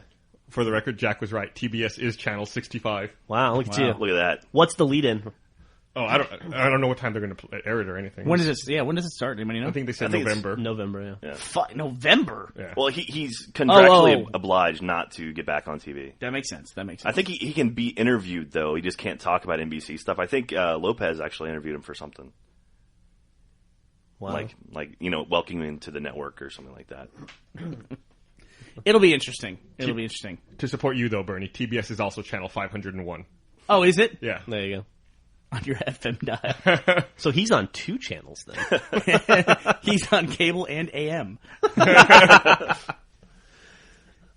For the record, Jack was right. TBS is channel 65. Wow, look at you. Look at that. What's the lead-in? Oh, I don't know what time they're going to air it or anything. When does it? Yeah, when does it start? Anybody know? I think they said I think it's November. November, yeah. November. Yeah. Well, he's contractually Oh. obliged not to get back on TV. That makes sense. I think he can be interviewed, though. He just can't talk about NBC stuff. I think Lopez actually interviewed him for something. Wow. Like welcoming him to the network or something like that. It'll be interesting. It'll be interesting. To support you, though, Bernie, TBS is also channel 501. Oh, is it? Yeah. There you go. On your FM dial. So he's on 2 channels then. He's on cable and AM.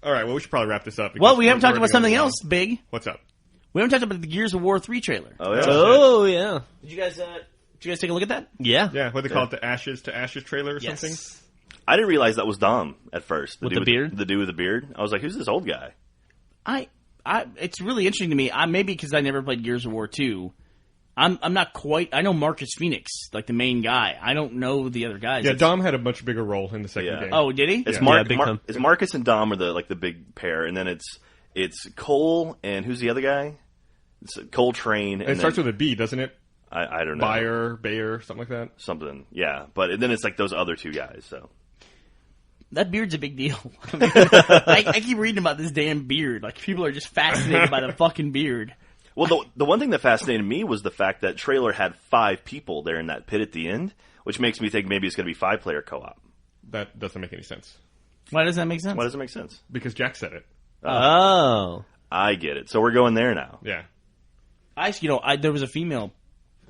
All right, well, we should probably wrap this up. Well, we haven't we're talked about already something going else big. What's up? We haven't talked about the Gears of War 3 trailer. Oh, yeah. Oh, yeah. Did you guys take a look at that? Yeah. Yeah, what do they call it? The Ashes to Ashes trailer or Yes. something? I didn't realize that was Dom at first. With dude the beard? The dude with the beard. I was like, who's this old guy? It's really interesting to me. Maybe because I never played Gears of War 2. I'm not quite. I know Marcus Phoenix, like the main guy. I don't know the other guys. Yeah, Dom had a much bigger role in the second Yeah. game. Oh, did he? It's Yeah. big time. it's Marcus and Dom are the big pair, and then it's Cole and who's the other guy? It's Coltrane. And it starts with a B, doesn't it? I don't know. Bayer, something like that. Something, yeah. But then it's like those other 2 guys. So That beard's a big deal. I keep reading about this damn beard. Like, people are just fascinated by the fucking beard. well, the one thing that fascinated me was the fact that trailer had 5 people there in that pit at the end, which makes me think maybe it's going to be 5-player co-op. That doesn't make any sense. Why does that make sense? Why does it make sense? Because Jack said it. Oh. I get it. So we're going there now. Yeah. There was a female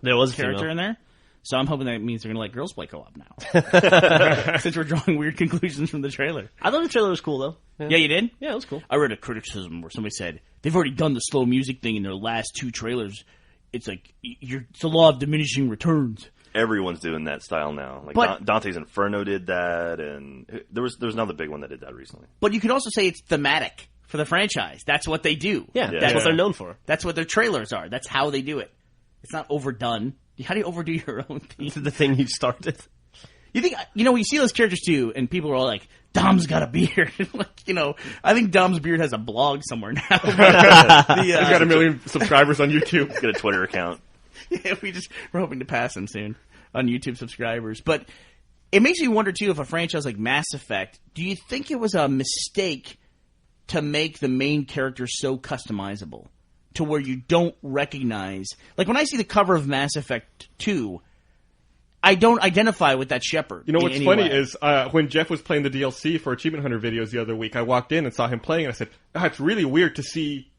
There was a character female. in there. So I'm hoping that means they're going to let girls play co-op now. Since we're drawing weird conclusions from the trailer. I thought the trailer was cool, though. Yeah, you did? Yeah, it was cool. I read a criticism where somebody said, they've already done the slow music thing in their last 2 trailers. It's like, it's a law of diminishing returns. Everyone's doing that style now. Like But- Dante's Inferno did that, and there was another big one that did that recently. But you could also say it's thematic for the franchise. That's what they do. Yeah, Yeah. that's what Yeah. they're known for. That's what their trailers are. That's how they do it. It's not overdone. How do you overdo your own thing? This is the thing you started. You think, we see those characters too, and people are all like, Dom's got a beard. I think Dom's beard has a blog somewhere now. He's got 1 million subscribers on YouTube. Get a Twitter account. Yeah, we're hoping to pass him soon on YouTube subscribers. But it makes me wonder too, if a franchise like Mass Effect, do you think it was a mistake to make the main character so customizable to where you don't recognize, like when I see the cover of Mass Effect 2, I don't identify with that Shepard. You know in what's any funny way. is when Jeff was playing the DLC for Achievement Hunter videos the other week, I walked in and saw him playing, and I said, it's really weird to see,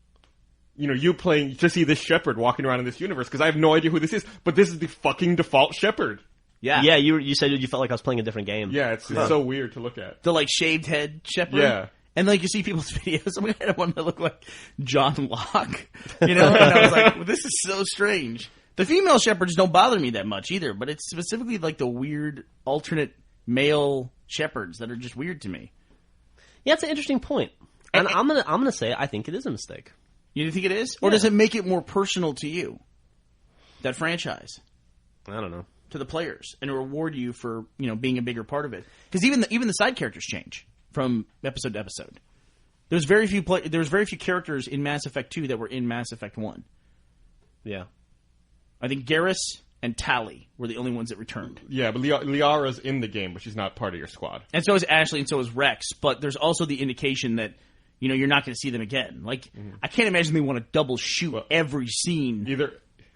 you playing, to see this Shepard walking around in this universe, because I have no idea who this is, but this is the fucking default Shepard. yeah, Yeah, you said you felt like I was playing a different game. Yeah, it's so weird to look at. the like shaved head Shepard. Yeah. And like you see people's videos, we had one that looked like John Locke, and I was like, well, this is so strange. The female Shepherds don't bother me that much either, but it's specifically like the weird alternate male Shepherds that are just weird to me. Yeah, it's an interesting point. And I'm gonna say I think it is a mistake. You think it is? Or does it make it more personal to you, that franchise, I don't know. to the players, and reward you for, being a bigger part of it? Because even the side characters change from episode to episode. There's very few characters in Mass Effect 2 that were in Mass Effect 1. Yeah. I think Garrus and Tali were the only ones that returned. Yeah, but Liara's in the game, but she's not part of your squad. And so is Ashley, and so is Rex. But there's also the indication that, you're not going to see them again. Like, I can't imagine they want to double shoot every scene.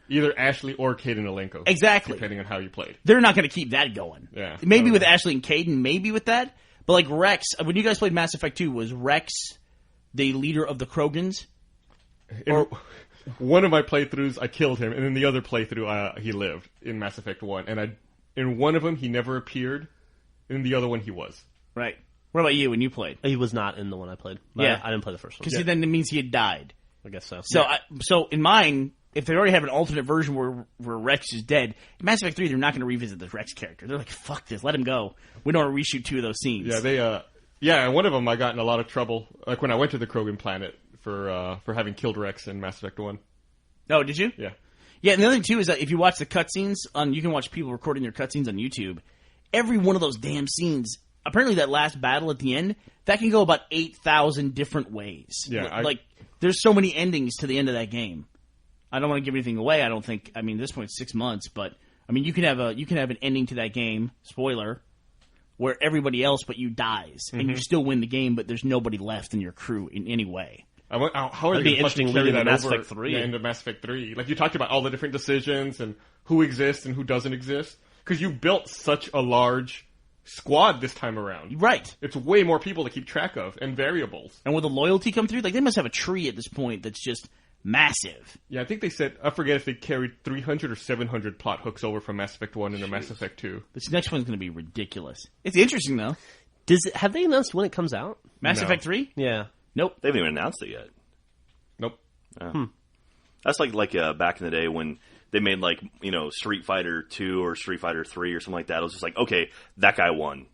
Either Ashley or Caden Alenko. Exactly. Depending on how you played. They're not going to keep that going. Yeah. Maybe with Ashley and Caden, maybe with that. But like Rex, when you guys played Mass Effect 2, was Rex the leader of the Krogans? In one of my playthroughs, I killed him, and in the other playthrough, he lived in Mass Effect 1. And in one of them, he never appeared. In the other one, he was. Right. What about you when you played? He was not in the one I played. But Yeah. I didn't play the first one. Because then it means he had died. I guess so. So, so in mine, if they already have an alternate version where Rex is dead, in Mass Effect 3, they're not going to revisit the Rex character. They're like, fuck this, let him go. We don't want to reshoot 2 of those scenes. Yeah, Yeah, and one of them I got in a lot of trouble, like when I went to the Krogan planet for having killed Rex in Mass Effect 1. Oh, did you? Yeah. Yeah, and the other thing, too, is that if you watch the cutscenes, you can watch people recording their cutscenes on YouTube. Every one of those damn scenes, apparently that last battle at the end, that can go about 8,000 different ways. Yeah, there's so many endings to the end of that game. I don't want to give anything away. I don't think, at this point, it's 6 months, but, you can have an ending to that game, spoiler, where everybody else but you dies, and you still win the game, but there's nobody left in your crew in any way. How are That'd they be going to interesting carry leading that to Mass over Effect 3. into Mass Effect 3? Like, you talked about all the different decisions and who exists and who doesn't exist. Because you built such a large squad this time around. Right. It's way more people to keep track of and variables. And will the loyalty come through? Like, they must have a tree at this point that's just massive. Yeah, I think they said, I forget if they carried 300 or 700 plot hooks over from Mass Effect 1 into Mass Effect 2. This next one's going to be ridiculous. It's interesting, though. Have they announced when it comes out? Mass No. Effect 3? Yeah. Nope. They haven't even announced it yet. Nope. That's like back in the day when they made Street Fighter 2 or Street Fighter 3 or something like that. It was just like, okay, that guy won.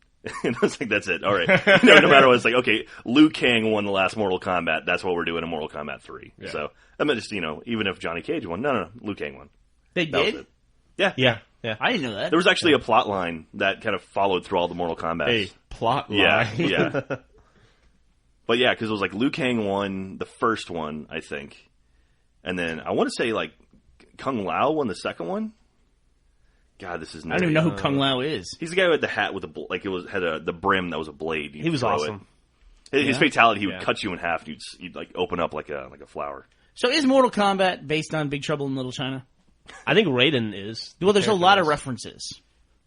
And I was like, that's it. All right. No matter what, it's like, okay, Liu Kang won the last Mortal Kombat. That's what we're doing in Mortal Kombat 3. Yeah. So, just, even if Johnny Cage won. No, Liu Kang won. They That was did? it. Yeah. Yeah. I didn't know that. There was actually a plot line that kind of followed through all the Mortal Kombat. A plot line. Yeah. But yeah, because it was like Liu Kang won the first one, I think. And then I want to say Kung Lao won the second one. God, this is nerdy. I don't even know who Kung Lao is. He's the guy with the hat with the brim that was a blade. He was awesome. His fatality, he would Yeah. cut you in half. And you'd open up like a flower. So is Mortal Kombat based on Big Trouble in Little China? I think Raiden is. Well, there's a lot of references.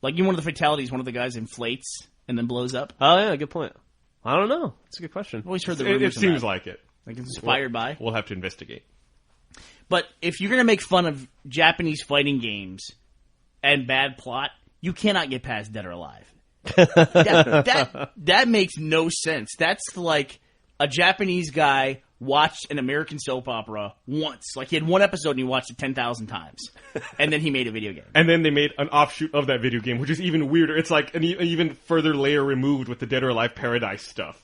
Like, one of the fatalities, one of the guys inflates and then blows up. Oh, yeah, good point. I don't know. That's a good question. I've always heard the It rumors of seems that. like it. Like it's inspired by. We'll have to investigate. But if you're going to make fun of Japanese fighting games and bad plot, you cannot get past Dead or Alive. that makes no sense. That's like a Japanese guy watched an American soap opera once. Like, he had one episode and he watched it 10,000 times. And then he made a video game. And then they made an offshoot of that video game, which is even weirder. It's like an even further layer removed with the Dead or Alive Paradise stuff.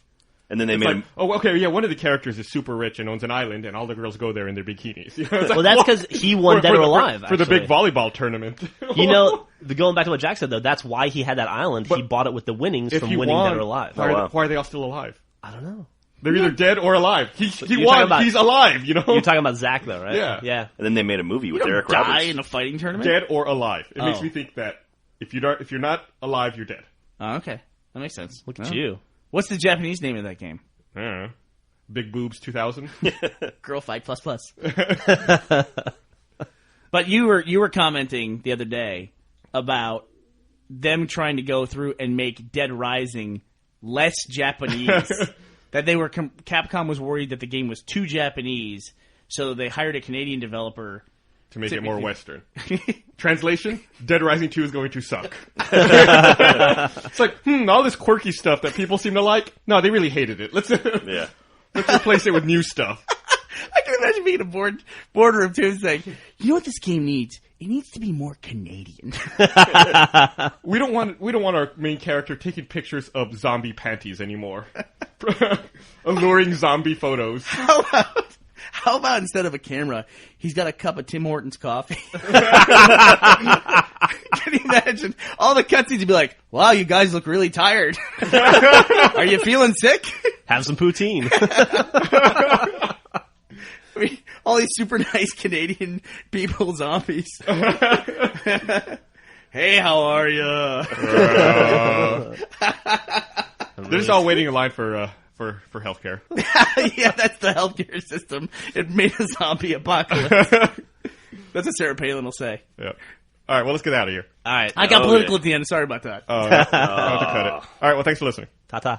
And then they It's made like, oh, okay, yeah, one of the characters is super rich and owns an island, and all the girls go there in their bikinis. You know, it's like, Well, that's because he won Dead or Alive, for the big actually. volleyball tournament. Going back to what Jack said, though, that's why he had that island. He bought it with the winnings if from he winning won, Dead or Alive. why are they all still alive? I don't know. They're either dead or alive. He You're won. talking about- He's alive. You know, You're talking about Zach, though, right? Yeah. Yeah. and then they made a movie with You Eric don't die Roberts. in a fighting tournament? dead or alive. It makes Oh. me think that if you're not alive, you're dead. Oh, okay. That makes sense. Look at you. What's the Japanese name of that game? I don't know. Big Boobs 2000. Girl Fight Plus Plus. But you were commenting the other day about them trying to go through and make Dead Rising less Japanese. That they were Capcom was worried that the game was too Japanese, so they hired a Canadian developer To make it more Western. Translation: Dead Rising 2 is going to suck. It's like, all this quirky stuff that people seem to like. No, they really hated it. Let's replace it with new stuff. I can imagine being in a boardroom too and saying, you know what this game needs? It needs to be more Canadian. We don't want our main character taking pictures of zombie panties anymore. Alluring zombie photos. How about instead of a camera, he's got a cup of Tim Hortons coffee? Can you imagine? All the cutscenes would be like, wow, you guys look really tired. Are you feeling sick? Have some poutine. I mean, all these super nice Canadian people, zombies. Hey, how are you? They're just all waiting in line for healthcare. Yeah, that's the healthcare system. It made a zombie apocalypse. That's what Sarah Palin will say. Yeah. All right, well, let's get out of here. All right. I got political at the end. Sorry about that. I'll have to cut it. All right, well, thanks for listening. Ta-ta.